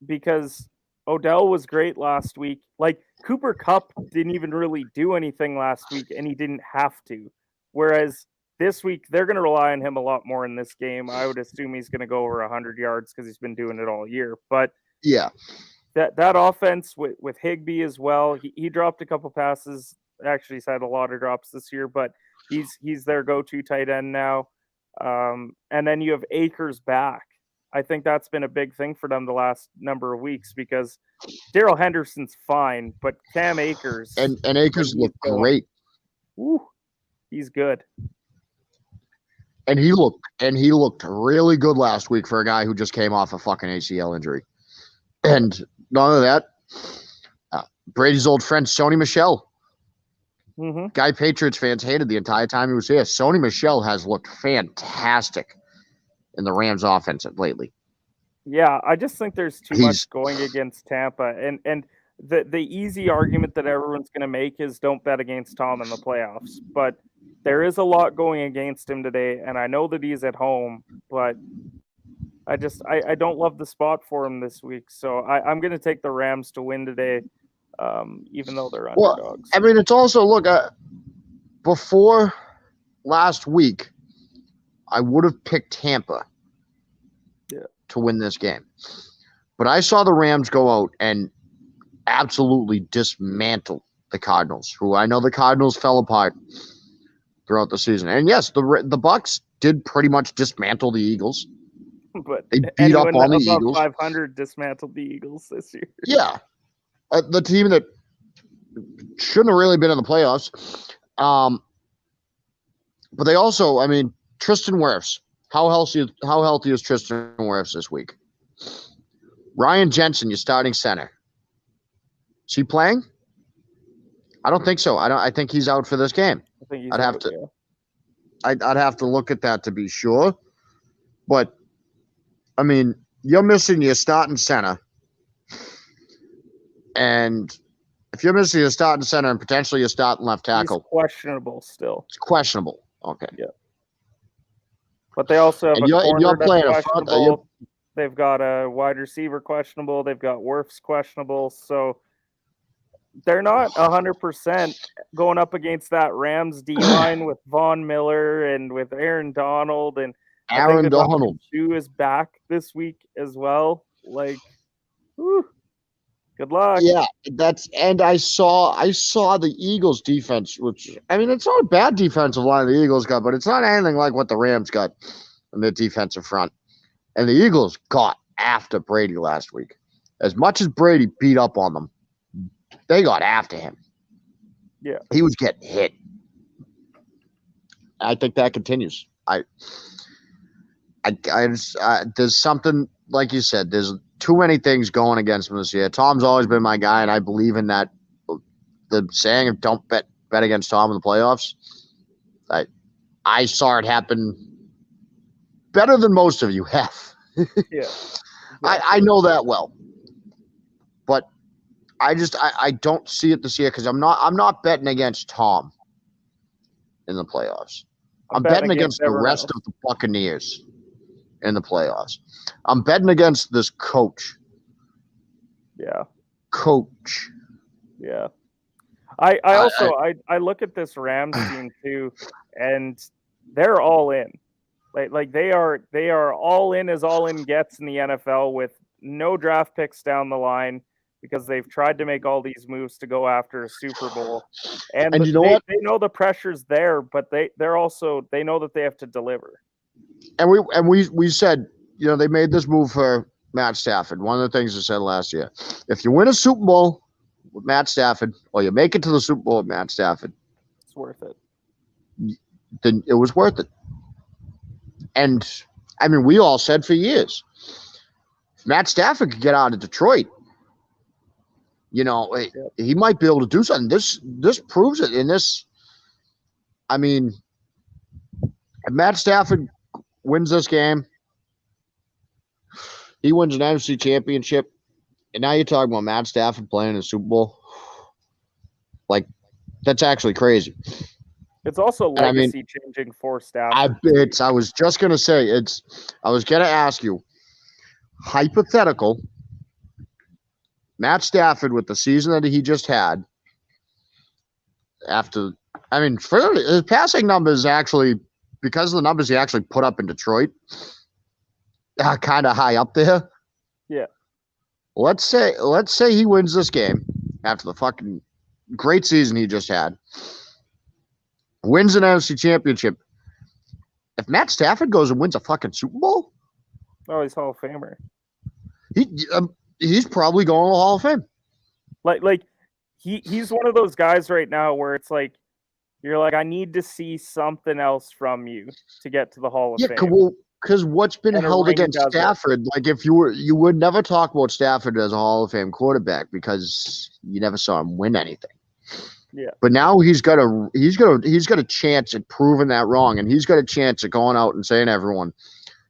Because Odell was great last week. Like, Cooper Kupp didn't even really do anything last week, and he didn't have to. Whereas this week, they're going to rely on him a lot more in this game. I would assume he's going to go over 100 yards because he's been doing it all year. But yeah, that offense with Higbee as well, he dropped a couple passes. Actually, he's had a lot of drops this year, but he's their go-to tight end now. And then you have Akers back. I think that's been a big thing for them the last number of weeks because Darrell Henderson's fine, but Cam Akers and Akers looked great. Ooh, he's good. And he looked really good last week for a guy who just came off a fucking ACL injury. And none of that, Brady's old friend Sony Michel. Mm-hmm. Guy Patriots fans hated the entire time he was here. Sony Michel has looked fantastic in the Rams offense lately. Yeah, I just think there's too much going against Tampa. And the easy argument that everyone's going to make is don't bet against Tom in the playoffs. But there is a lot going against him today, and I know that he's at home, but I don't love the spot for him this week. So I'm going to take the Rams to win today, even though they're underdogs. Well, I mean, it's also, look, before last week, I would have picked Tampa to win this game. But I saw the Rams go out and absolutely dismantle the Cardinals, who I know the Cardinals fell apart throughout the season. And yes, the Bucks did pretty much dismantle the Eagles. But they beat up on the Eagles. 500 dismantled the Eagles this year. Yeah. The team that shouldn't have really been in the playoffs. But they also, I mean, Tristan Wirfs. How healthy is Tristan Wirfs this week? Ryan Jensen, your starting center. Is he playing? I don't think so. I think he's out for this game. I'd have to look at that to be sure. But I mean, you're missing your starting center. And if you're missing your starting center and potentially your starting left tackle. He's questionable still. It's questionable. Okay. Yeah. But they also have a corner that's questionable. They've got a wide receiver questionable. They've got Wirfs questionable. So they're not 100% going up against that Rams D-line with Von Miller and with Aaron Donald. And Aaron Donald is back this week as well. Like, whew, good luck. Yeah, and I saw the Eagles defense, which, I mean, it's not a bad defensive line the Eagles got, but it's not anything like what the Rams got in their defensive front. And the Eagles got after Brady last week. As much as Brady beat up on them, they got after him. Yeah. He was getting hit. I think that continues. There's something, like you said, there's too many things going against him this year. Tom's always been my guy, and I believe in that. The saying of don't bet against Tom in the playoffs. I saw it happen better than most of you have. Yeah. I know that well. I don't see it this year because I'm not betting against Tom in the playoffs. I'm betting against the rest of the Buccaneers in the playoffs. I'm betting against this coach. Yeah. Coach. Yeah. I look at this Rams team too, and they're all in. Like they are all in as all in gets in the NFL with no draft picks down the line because they've tried to make all these moves to go after a Super Bowl. And you know what? They know the pressure's there, but they're also they know that they have to deliver. And we said, they made this move for Matt Stafford. One of the things I said last year. If you win a Super Bowl with Matt Stafford, or you make it to the Super Bowl with Matt Stafford, it's worth it. Then it was worth it. And I mean, we all said for years, if Matt Stafford could get out of Detroit, he might be able to do something. This proves it. I mean, if Matt Stafford wins this game, he wins an NFC championship, and now you're talking about Matt Stafford playing in a Super Bowl. Like, that's actually crazy. It's also legacy changing for Stafford. I was just gonna say I was gonna ask you, hypothetical, Matt Stafford with the season that he just had. His passing numbers actually, because of the numbers he actually put up in Detroit, kind of high up there. Yeah. Let's say he wins this game after the fucking great season he just had. Wins an NFC championship. If Matt Stafford goes and wins a fucking Super Bowl, oh, he's Hall of Famer. He's probably going to the Hall of Fame. Like he's one of those guys right now where it's like you're like, I need to see something else from you to get to the Hall of Fame. Yeah, because what's been held against Stafford, like if you would never talk about Stafford as a Hall of Fame quarterback because you never saw him win anything. Yeah. But now he's got a chance at proving that wrong, and he's got a chance at going out and saying to everyone,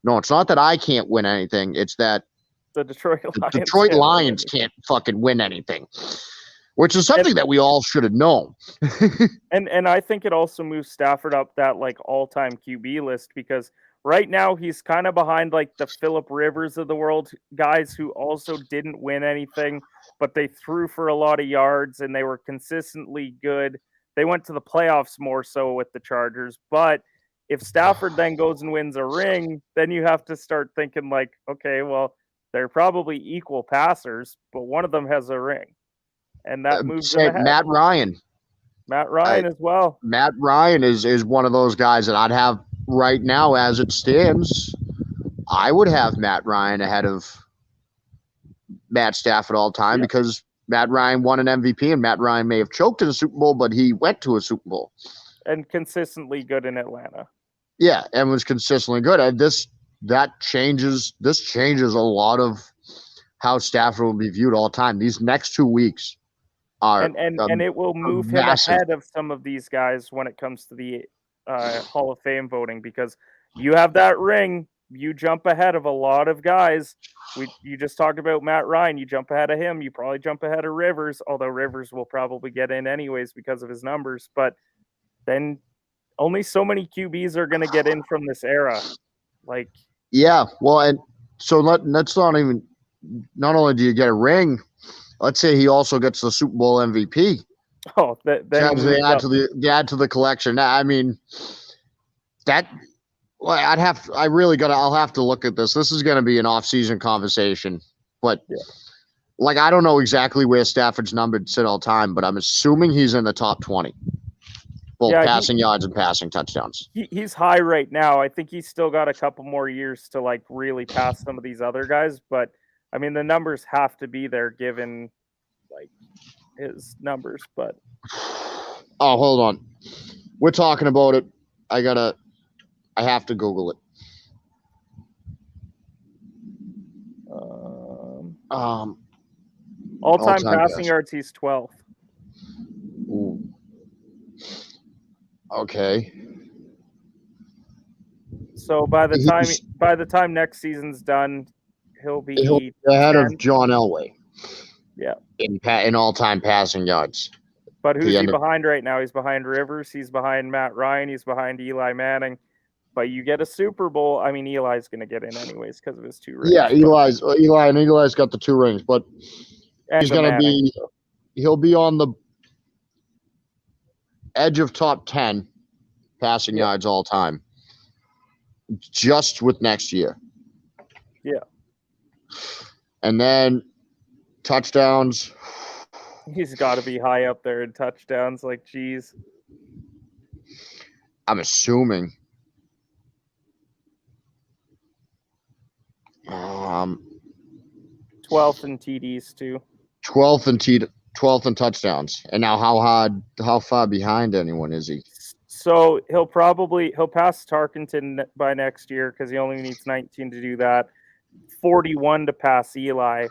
no, it's not that I can't win anything, it's that the Detroit Lions can't fucking win anything. Which is something that we all should have known. and I think it also moves Stafford up that like all-time QB list because right now he's kind of behind like the Phillip Rivers of the world, guys who also didn't win anything, but they threw for a lot of yards and they were consistently good. They went to the playoffs more so with the Chargers, but if Stafford then goes and wins a ring, then you have to start thinking like, okay, well, they're probably equal passers, but one of them has a ring. And that moves him ahead. Matt Ryan as well. Matt Ryan is one of those guys that I'd have right now as it stands. I would have Matt Ryan ahead of Matt Stafford all time because Matt Ryan won an MVP and Matt Ryan may have choked in a Super Bowl, but he went to a Super Bowl. And consistently good in Atlanta. Yeah, and was consistently good. And this changes a lot of how Stafford will be viewed all the time. These next 2 weeks are and it will move him ahead of some of these guys when it comes to the Hall of Fame voting because you have that ring, you jump ahead of a lot of guys. You just talked about Matt Ryan, you jump ahead of him, you probably jump ahead of Rivers, although Rivers will probably get in anyways because of his numbers, but then only so many QBs are going to get in from this era. Like, yeah, well, and so let's not only do you get a ring, let's say he also gets the Super Bowl MVP. Oh, then they add to the collection. I mean, I'll have to look at this. This is going to be an off-season conversation, but like I don't know exactly where Stafford's number sit all time, but I'm assuming he's in the top 20, both passing yards and passing touchdowns. He's high right now. I think he's still got a couple more years to like really pass some of these other guys, but I mean, the numbers have to be there given like his numbers, but oh, hold on. We're talking about it. I have to Google it. All-time passing yards, he's 12th. Ooh. Okay. So by the time next season's done, he'll be ahead of John Elway. Yeah. in all-time passing yards. But who's he behind right now? He's behind Rivers. He's behind Matt Ryan. He's behind Eli Manning. But you get a Super Bowl. I mean, Eli's going to get in anyways because of his 2 rings. Yeah, Eli's got the 2 rings, but he's going to be he'll be on the edge of top 10 passing yards all time just with next year. Yeah. And then touchdowns. He's got to be high up there in touchdowns. Like, geez. I'm assuming. 12th in TDs too. 12th in touchdowns. And now how far behind anyone is he? So he'll pass Tarkenton by next year because he only needs 19 to do that. 41 to pass Eli.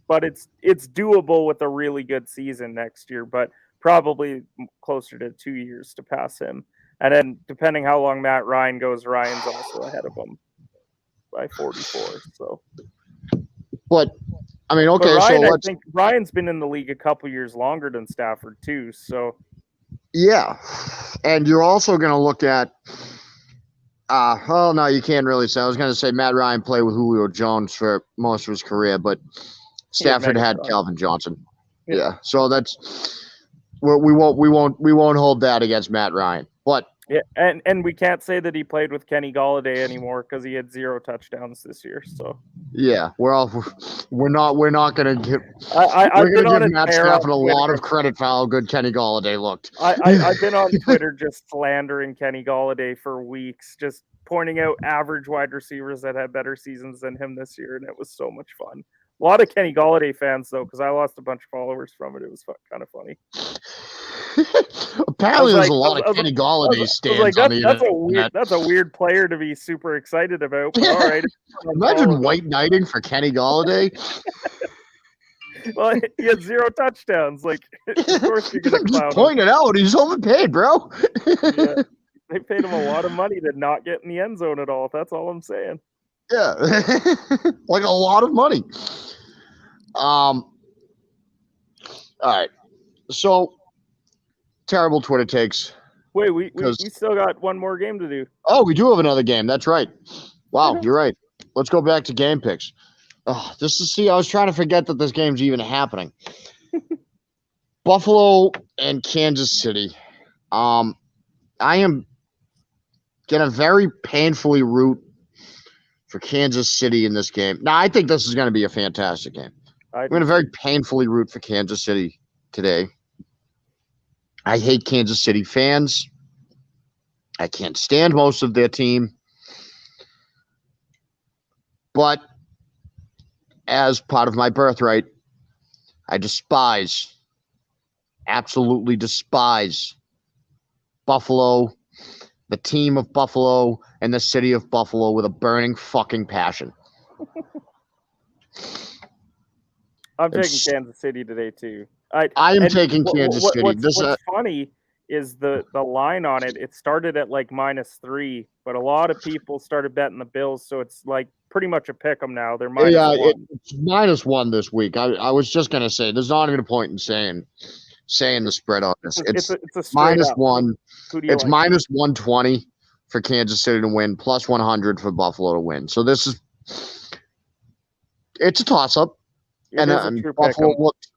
But it's doable with a really good season next year, but probably closer to 2 years to pass him. And then depending how long Matt Ryan goes, Ryan's also ahead of him by 44. So, but I mean, okay, Ryan, so I think Ryan's been in the league a couple years longer than Stafford too. So, yeah, and you're also going to look at. Well, no, you can't really say. I was going to say Matt Ryan played with Julio Jones for most of his career, but Stafford had Calvin Johnson. Yeah, so that's we won't hold that against Matt Ryan, but. Yeah, and we can't say that he played with Kenny Golladay anymore because he had 0 touchdowns this year. So yeah, we're not gonna give Matt Stafford a lot of credit for how good Kenny Golladay looked. I've been on Twitter just slandering Kenny Golladay for weeks, just pointing out average wide receivers that had better seasons than him this year, and it was so much fun. A lot of Kenny Golladay fans though, because I lost a bunch of followers from it. It was kind of funny. Apparently, there's a lot of Kenny Golladay stands on the internet. That's a weird player to be super excited about. But all right. Imagine white knighting for Kenny Golladay. Well, he had 0 touchdowns. Like, of course you're gonna clown him. Point it out. He's overpaid, bro. Yeah. They paid him a lot of money to not get in the end zone at all. That's all I'm saying. Yeah, like a lot of money. All right. So. Terrible Twitter takes. Wait, we still got one more game to do. Oh, we do have another game. That's right. Wow, you're right. Let's go back to game picks. Oh, I was trying to forget that this game's even happening. Buffalo and Kansas City. I am gonna very painfully root for Kansas City in this game. Now, I think this is gonna be a fantastic game. I'm gonna very painfully root for Kansas City today. I hate Kansas City fans. I can't stand most of their team. But as part of my birthright, I absolutely despise Buffalo, the team of Buffalo, and the city of Buffalo with a burning fucking passion. I'm taking Kansas City today, too. I am taking Kansas City. What's funny is the line on it. It started at like -3, but a lot of people started betting the Bills, so it's like pretty much a pick 'em now. They're -1. It's -1 this week. I was just gonna say there's not even a point in saying the spread on this. It's a -1. It's -120 for Kansas City to win, +100 for Buffalo to win. So it's a toss up, and Buffalo looked.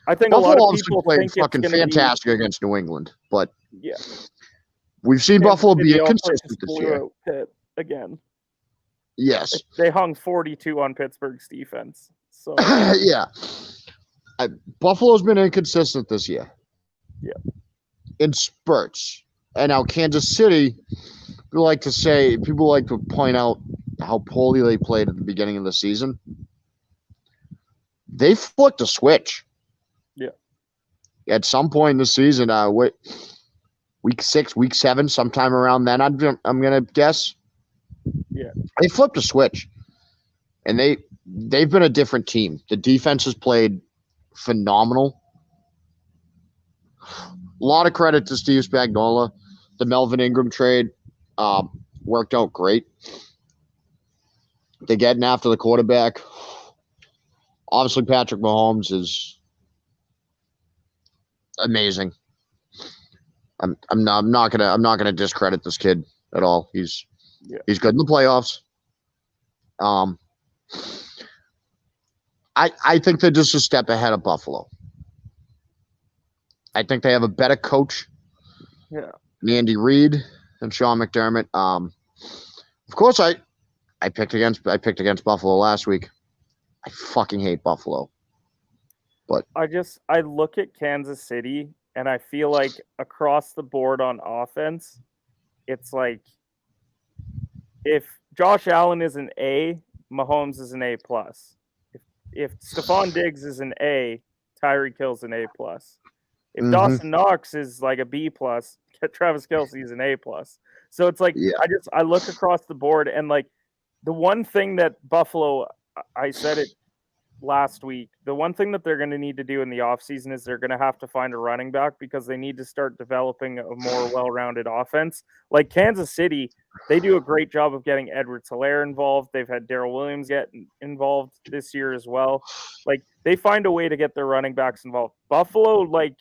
I think Buffalo a lot of people played fucking fantastic against New England, but yeah, we've seen Buffalo be inconsistent this year. Pitt again. Yes, they hung 42 on Pittsburgh's defense. So yeah, Buffalo's been inconsistent this year. Yeah, in spurts, and now Kansas City. People like to point out how poorly they played at the beginning of the season. They flicked a switch. Yeah. At some point in the season, week 6, week 7, sometime around then, I'm gonna guess. Yeah. They flipped a switch, and they've been a different team. The defense has played phenomenal. A lot of credit to Steve Spagnuolo. The Melvin Ingram trade worked out great. They're getting after the quarterback. Obviously, Patrick Mahomes is amazing. I'm not gonna discredit this kid at all. He's good in the playoffs. I think they're just a step ahead of Buffalo. I think they have a better coach. Yeah. Andy Reid and Sean McDermott. Of course, I picked against Buffalo last week. I fucking hate Buffalo. But I look at Kansas City and I feel like across the board on offense, it's like if Josh Allen is an A, Mahomes is an A plus. If Stephon Diggs is an A, Tyreek Hill's an A plus. If Dawson Knox is like a B plus, Travis Kelce is an A plus. So it's like I look across the board and like the one thing that Buffalo, I said it last week, the one thing that they're going to need to do in the offseason is they're going to have to find a running back because they need to start developing a more well-rounded offense. Like Kansas City, they do a great job of getting Edwards-Helaire involved. They've had Darrell Williams get involved this year as well. Like they find a way to get their running backs involved. Buffalo, like,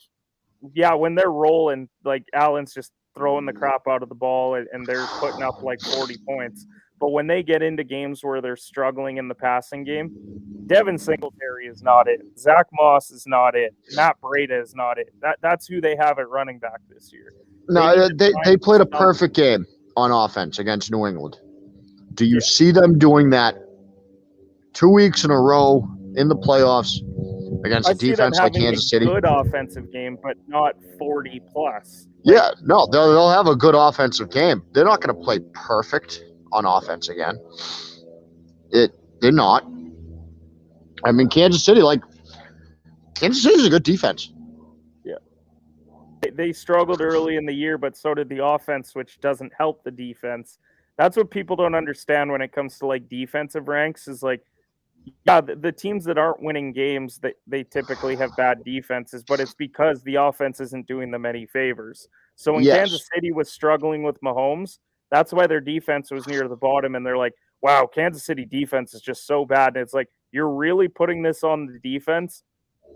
yeah, when they're rolling, like Allen's just throwing the crap out of the ball and they're putting up like 40 points. But when they get into games where they're struggling in the passing game, Devin Singletary is not it. Zach Moss is not it. Matt Breda is not it. That's who they have at running back this year. No, they played a perfect game on offense against New England. Do you see them doing that 2 weeks in a row in the playoffs against a defense like Kansas City? Good offensive game, but not 40 plus. Yeah, no, they'll have a good offensive game. They're not going to play perfect on offense again. They're not. I mean, Kansas City's a good defense. Yeah. They struggled early in the year, but so did the offense, which doesn't help the defense. That's what people don't understand when it comes to like defensive ranks is like, yeah, the teams that aren't winning games, they typically have bad defenses, but it's because the offense isn't doing them any favors. So when Kansas City was struggling with Mahomes, that's why their defense was near the bottom, and they're like, wow, Kansas City defense is just so bad. And it's like, you're really putting this on the defense?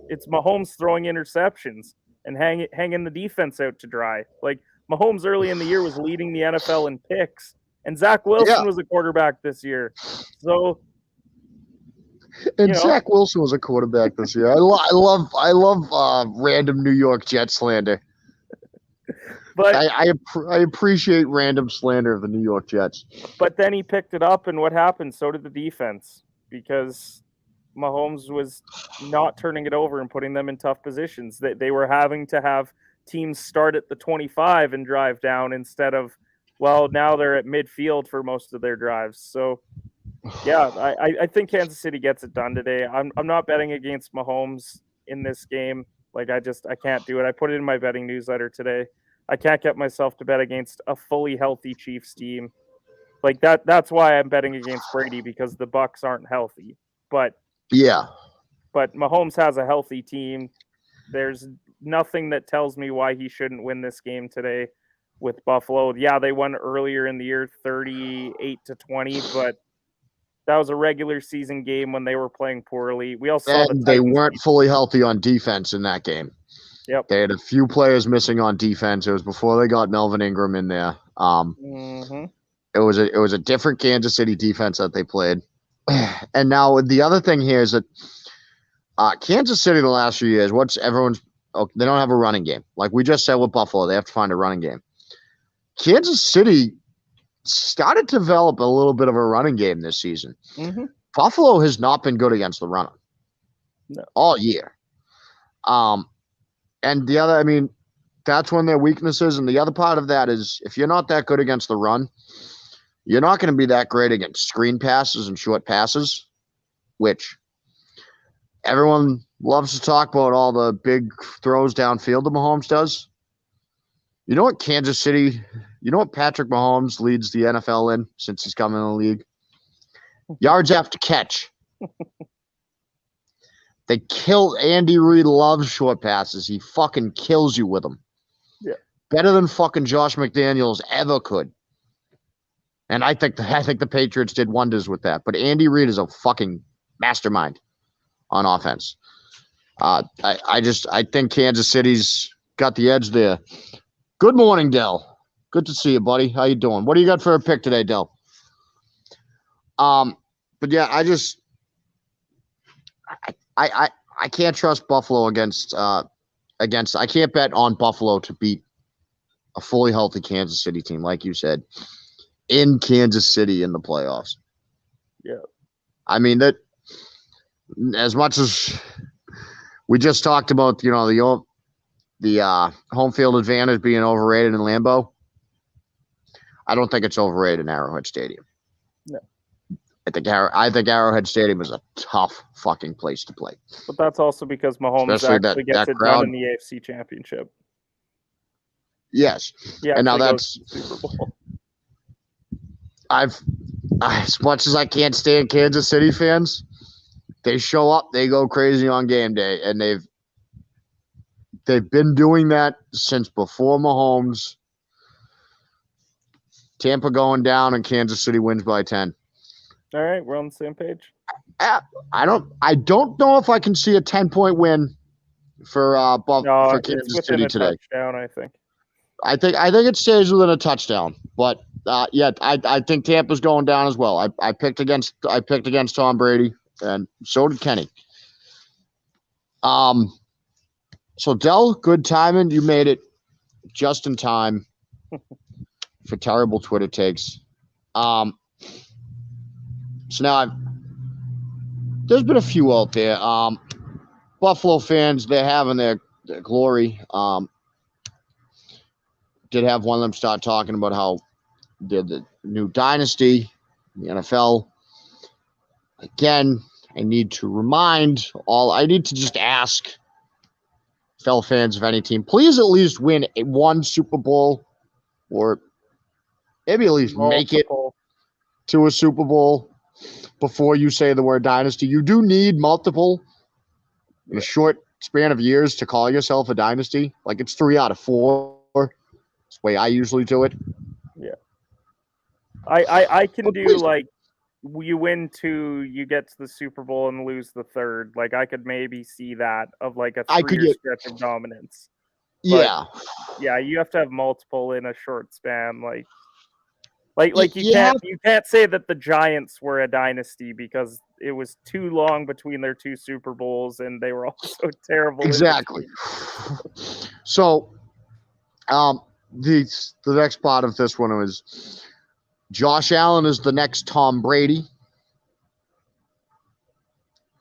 It's Mahomes throwing interceptions and hanging the defense out to dry. Like, Mahomes early in the year was leading the NFL in picks, and Zach Wilson was a quarterback this year. So... And Zach Wilson was a quarterback this year. I love random New York Jets slander. But I appreciate random slander of the New York Jets. But then he picked it up, and what happened? So did the defense, because Mahomes was not turning it over and putting them in tough positions. They were having to have teams start at the 25 and drive down instead of, well, now they're at midfield for most of their drives. So, yeah, I think Kansas City gets it done today. I'm not betting against Mahomes in this game. Like, I can't do it. I put it in my betting newsletter today. I can't get myself to bet against a fully healthy Chiefs team. Like that's why I'm betting against Brady, because the Bucs aren't healthy. But Mahomes has a healthy team. There's nothing that tells me why he shouldn't win this game today with Buffalo. Yeah, they won earlier in the year 38-20, but that was a regular season game when they were playing poorly. We also saw they weren't fully healthy on defense in that game. Yep. They had a few players missing on defense. It was before they got Melvin Ingram in there. It was a different Kansas City defense that they played. And now the other thing here is that Kansas City the last few years, they don't have a running game. Like we just said with Buffalo, they have to find a running game. Kansas City started to develop a little bit of a running game this season. Buffalo has not been good against the runner all year. And the other, I mean, that's one of their weaknesses. And the other part of that is if you're not that good against the run, you're not going to be that great against screen passes and short passes, which everyone loves to talk about all the big throws downfield that Mahomes does. You know what Patrick Mahomes leads the NFL in since he's come in the league? Yards after catch. They kill Andy Reid loves short passes. He fucking kills you with them. Yeah. Better than fucking Josh McDaniels ever could. And I think the Patriots did wonders with that. But Andy Reid is a fucking mastermind on offense. I think Kansas City's got the edge there. Good morning, Dell. Good to see you, buddy. How you doing? What do you got for a pick today, Dell? But yeah, I can't trust Buffalo against I can't bet on Buffalo to beat a fully healthy Kansas City team, like you said, in Kansas City in the playoffs. Yeah. I mean, that as much as we just talked about, the home field advantage being overrated in Lambeau, I don't think it's overrated in Arrowhead Stadium. No. I think Arrowhead Stadium is a tough fucking place to play. But that's also because Mahomes Especially gets it crowd. done in the AFC Championship. Yes. Yeah, and now that's Super Bowl. as much as I can't stand Kansas City fans, they show up, they go crazy on game day, and they've been doing that since before Mahomes. Tampa going down and Kansas City wins by 10. All right, we're on the same page. I don't know if I can see a 10-point win for Kansas City today. Touchdown, I think. I think it stays within a touchdown, but I think Tampa's going down as well. I picked against Tom Brady, and so did Kenny. So Dell, good timing. You made it just in time for terrible Twitter takes. So now there's been a few out there. Buffalo fans, they're having their glory. Did have one of them start talking about how the new dynasty, the NFL. Again, I need to just ask fellow fans of any team, please at least win one Super Bowl, or maybe at least make it to a Super Bowl before you say the word dynasty. You do need multiple in a short span of years to call yourself a dynasty. Like, it's 3 out of 4. That's the way I usually do it. Yeah. I can do, like, you win 2, you get to the Super Bowl and lose the 3rd. Like, I could maybe see that of, like, a 3-year stretch of dominance. But, yeah, you have to have multiple in a short span. Like you can't say that the Giants were a dynasty because it was too long between their 2 Super Bowls and they were all so terrible. Exactly. So, the next part of this one was Josh Allen is the next Tom Brady.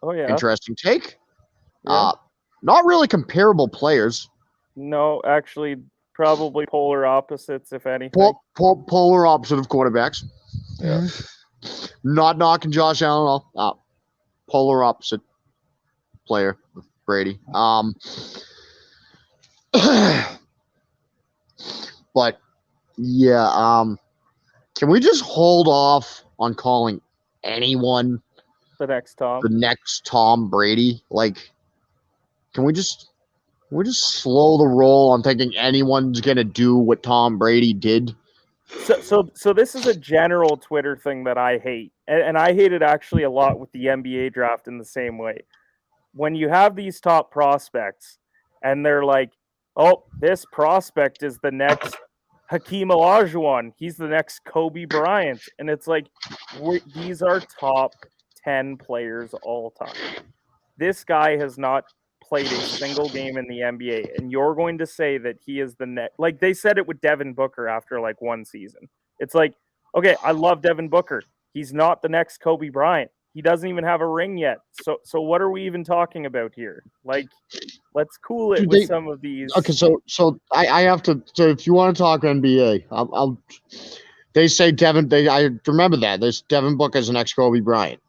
Oh yeah. Interesting take. Yeah. Not really comparable players. No, actually, probably polar opposites, if anything. Polar opposite of quarterbacks. Yeah. Not knocking Josh Allen at all. Polar opposite player, Brady. But yeah, can we just hold off on calling anyone the next Tom Brady? Like, can we just slow the roll on thinking anyone's gonna do what Tom Brady did? So this is a general Twitter thing that I hate, and I hate it actually a lot with the NBA draft in the same way. When you have these top prospects, and they're like, "Oh, this prospect is the next Hakeem Olajuwon. He's the next Kobe Bryant," and it's like, these are top 10 players all time. This guy has not played a single game in the NBA, and you're going to say that he is the next. Like, they said it with Devin Booker after like 1 season. It's like, okay, I love Devin Booker. He's not the next Kobe Bryant. He doesn't even have a ring yet. So what are we even talking about here? Like, let's cool it with some of these. Okay, so I have to. So if you want to talk NBA, I'll. They say I remember that. There's Devin Booker as an ex Kobe Bryant.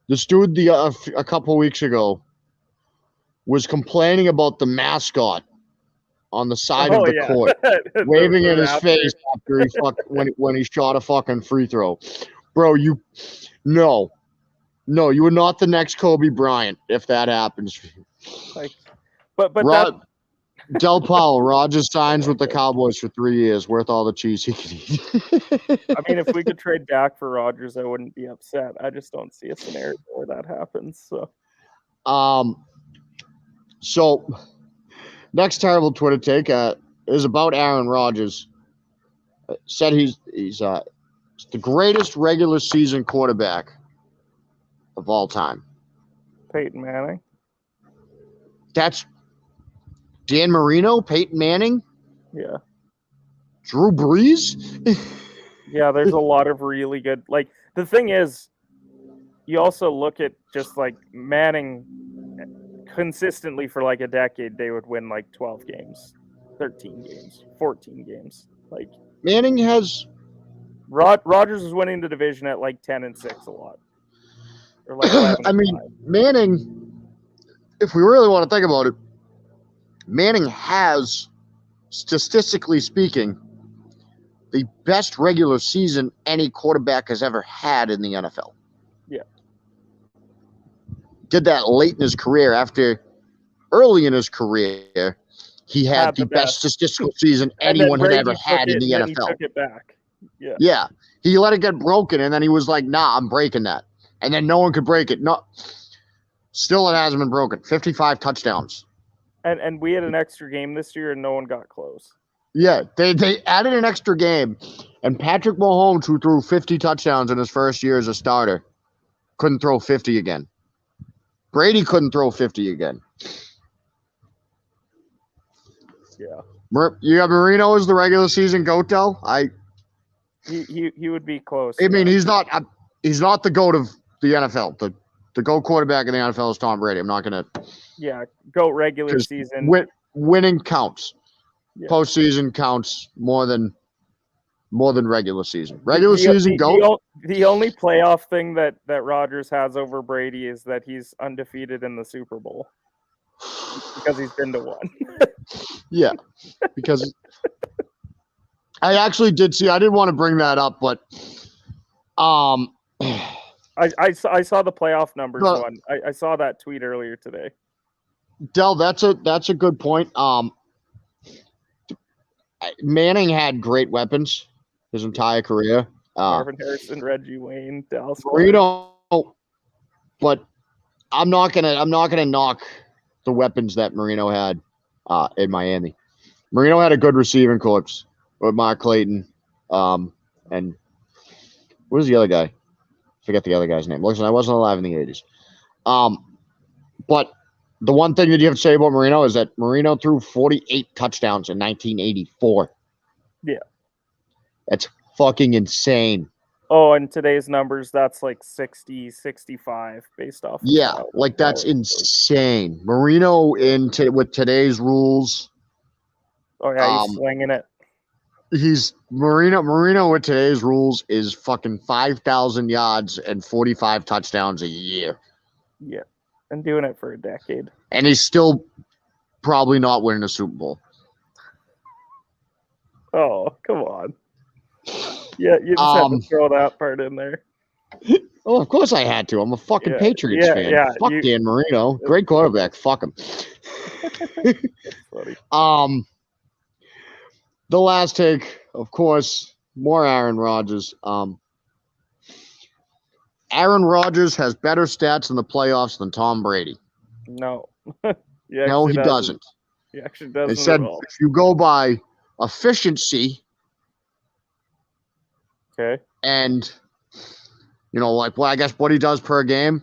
This dude a couple of weeks ago was complaining about the mascot on the side of the court, waving in his face after he when he shot a fucking free throw. Bro, you are not the next Kobe Bryant if that happens. Like, but Del Powell, Rodgers signs with the Cowboys for 3 years, worth all the cheese he can eat. I mean, if we could trade Dak for Rodgers, I wouldn't be upset. I just don't see a scenario where that happens. So. So next terrible Twitter take is about Aaron Rodgers. Said he's the greatest regular season quarterback of all time. Peyton Manning. That's Dan Marino, Peyton Manning, Yeah. Drew Brees. Yeah, there's a lot of really good. Like, the thing is, you also look at just like Manning consistently for like a decade, they would win like 12 games, 13 games, 14 games. Like, Manning has. Rodgers was winning the division at like 10-6 a lot. Or like 11 I mean, Manning, if we really want to think about it, Manning has, statistically speaking, the best regular season any quarterback has ever had in the NFL. Yeah. Did that late in his career. Early in his career, he had the best statistical season anyone had ever had in the NFL. He took it back. Yeah. Yeah. He let it get broken, and then he was like, nah, I'm breaking that. And then no one could break it. No, still, it hasn't been broken. 55 touchdowns. And we had an extra game this year, and no one got close. Yeah, they added an extra game, and Patrick Mahomes, who threw 50 touchdowns in his first year as a starter, couldn't throw 50 again. Brady couldn't throw 50 again. Yeah. You got Marino as the regular season GOAT, though? He would be close. I mean, he's not the GOAT of the NFL. The GOAT quarterback in the NFL is Tom Brady. I'm not going to. Yeah, GOAT regular season. Winning counts. Yeah. Postseason counts more than regular season. Regular season GOAT. The only playoff thing that Rodgers has over Brady is that he's undefeated in the Super Bowl because he's been to one. Yeah, because I actually did see. I didn't want to bring that up, but I saw the playoff numbers one. I saw that tweet earlier today. Del, that's a good point. Manning had great weapons his entire career. Marvin Harrison, Reggie Wayne, Dallas Marino, but I'm not gonna knock the weapons that Marino had in Miami. Marino had a good receiving corps with Mark Clayton, and what was the other guy? Forget the other guy's name. Listen, I wasn't alive in the 80s. But the one thing that you have to say about Marino is that Marino threw 48 touchdowns in 1984. Yeah. That's fucking insane. Oh, and today's numbers, that's like 60, 65 based off. Yeah, like that's insane. Marino with today's rules. Oh yeah, he's slinging it. He's Marino with today's rules is fucking 5,000 yards and 45 touchdowns a year. Yeah, and doing it for a decade. And he's still probably not winning a Super Bowl. Oh, come on. Yeah, you just had to throw that part in there. Oh, of course I had to. I'm a fucking Patriots fan. Yeah, Fuck Dan Marino. Great quarterback. Fuck him. Funny. The last take, of course, more Aaron Rodgers. Aaron Rodgers has better stats in the playoffs than Tom Brady. No. No, he doesn't. He actually doesn't. They said if you go by efficiency, okay, and like I guess what he does per game,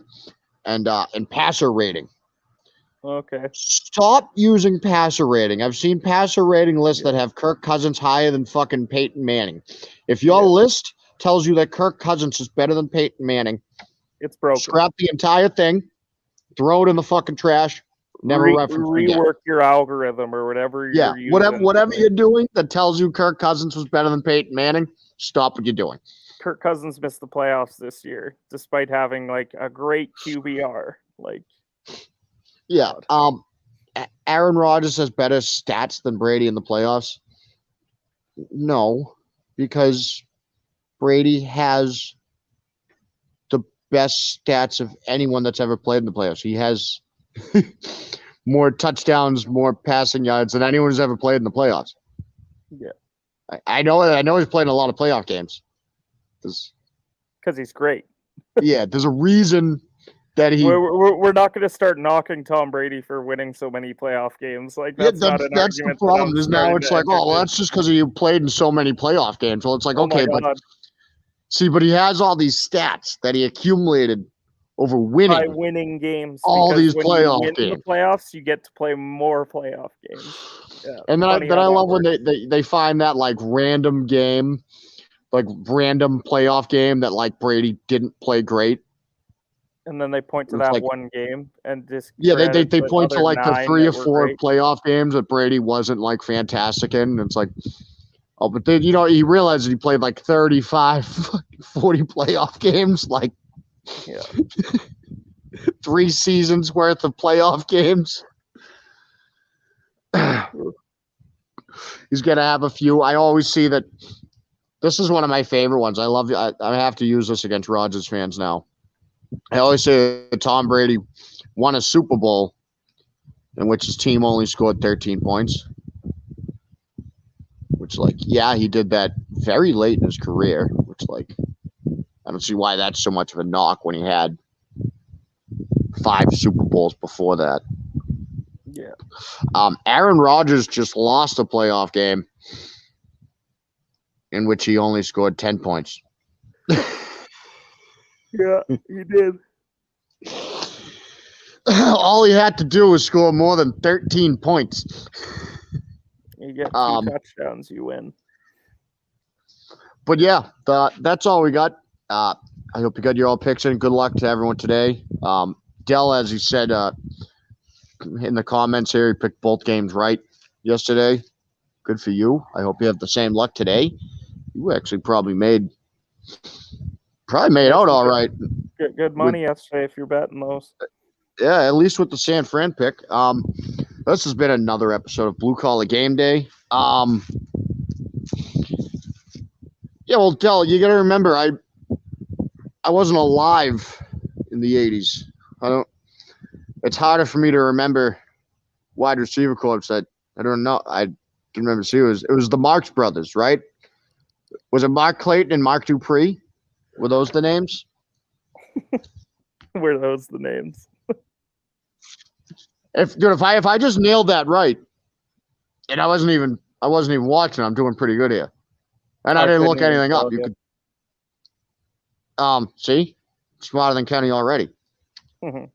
and passer rating. Okay. Stop using passer rating. I've seen passer rating lists that have Kirk Cousins higher than fucking Peyton Manning. If your list tells you that Kirk Cousins is better than Peyton Manning, it's broken. Scrap the entire thing, throw it in the fucking trash. Never rework your algorithm or whatever you're using. Whatever you're doing that tells you Kirk Cousins was better than Peyton Manning, stop what you're doing. Kirk Cousins missed the playoffs this year, despite having like a great QBR. Like, yeah. Aaron Rodgers has better stats than Brady in the playoffs. No, because Brady has the best stats of anyone that's ever played in the playoffs. He has more touchdowns, more passing yards than anyone who's ever played in the playoffs. Yeah, I know he's played in a lot of playoff games. Because he's great. Yeah, there's a reason that he. We're not going to start knocking Tom Brady for winning so many playoff games. Like Yeah, that's not an that's the argument. problem. Is now it's like, oh, well, that's just because you played in so many playoff games. Well, it's like, okay, but see, but he has all these stats that he accumulated over winning games. All these playoff games. In the playoffs, you get to play more playoff games. Yeah, and then I love when they find that like random game, like random playoff game that like Brady didn't play great. And then they point to that like, one game and just they point to like the 3 or 4 playoff games that Brady wasn't like fantastic in. And it's like, oh, but then he realized he played like 35, 40 playoff games, like 3 seasons worth of playoff games. He's gonna have a few. I always see that. This is one of my favorite ones. I love. I have to use this against Rodgers fans now. I always say that Tom Brady won a Super Bowl in which his team only scored 13 points. Which, like, yeah, he did that very late in his career. Which, like, I don't see why that's so much of a knock when he had 5 Super Bowls before that. Yeah. Aaron Rodgers just lost a playoff game in which he only scored 10 points. Yeah, he did. All he had to do was score more than 13 points. You get 2 touchdowns, you win. But yeah, that's all we got. I hope you got your all picks in. Good luck to everyone today. Dell, as he said in the comments here, he picked both games right yesterday. Good for you. I hope you have the same luck today. You actually probably made out all right. Good money yesterday if you're betting those. Yeah, at least with the San Fran pick. This has been another episode of Blue Collar Game Day. Yeah, well, Del, you got to remember, I wasn't alive in the 80s. It's harder for me to remember wide receiver corps that I don't know. I can remember. See, it was the Marx brothers, right? Was it Mark Clayton and Mark Dupree? Were those the names? Were those the names? If I just nailed that right, and I wasn't even watching, I'm doing pretty good here. And I didn't look anything up. You could see? Smarter than Kenny already. Mm-hmm.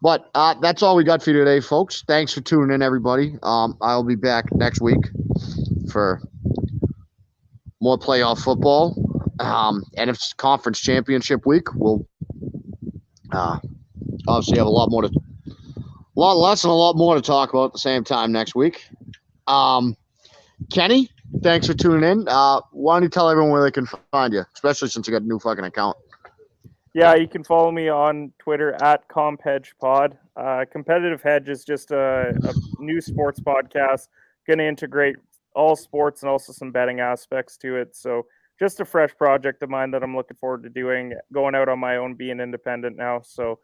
But that's all we got for you today, folks. Thanks for tuning in, everybody. I'll be back next week for more playoff football. And if it's conference championship week, we'll obviously have a lot less and a lot more to talk about at the same time next week. Kenny, thanks for tuning in. Why don't you tell everyone where they can find you, especially since you got a new fucking account? Yeah, you can follow me on Twitter at CompHedgePod. Competitive Hedge is just a new sports podcast. Going to integrate all sports and also some betting aspects to it. So just a fresh project of mine that I'm looking forward to doing, going out on my own, being independent now. So,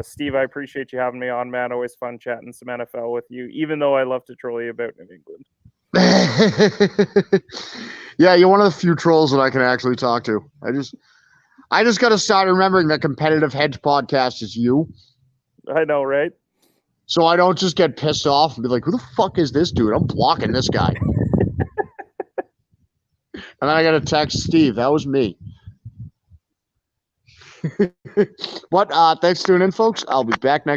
Steve, I appreciate you having me on, man. Always fun chatting some NFL with you, even though I love to troll you about New England. Yeah, you're one of the few trolls that I can actually talk to. I just got to start remembering that Competitive Hedge podcast is you. I know, right? So I don't just get pissed off and be like, who the fuck is this dude? I'm blocking this guy. And then I got to text Steve. That was me. But thanks for tuning in, folks. I'll be back next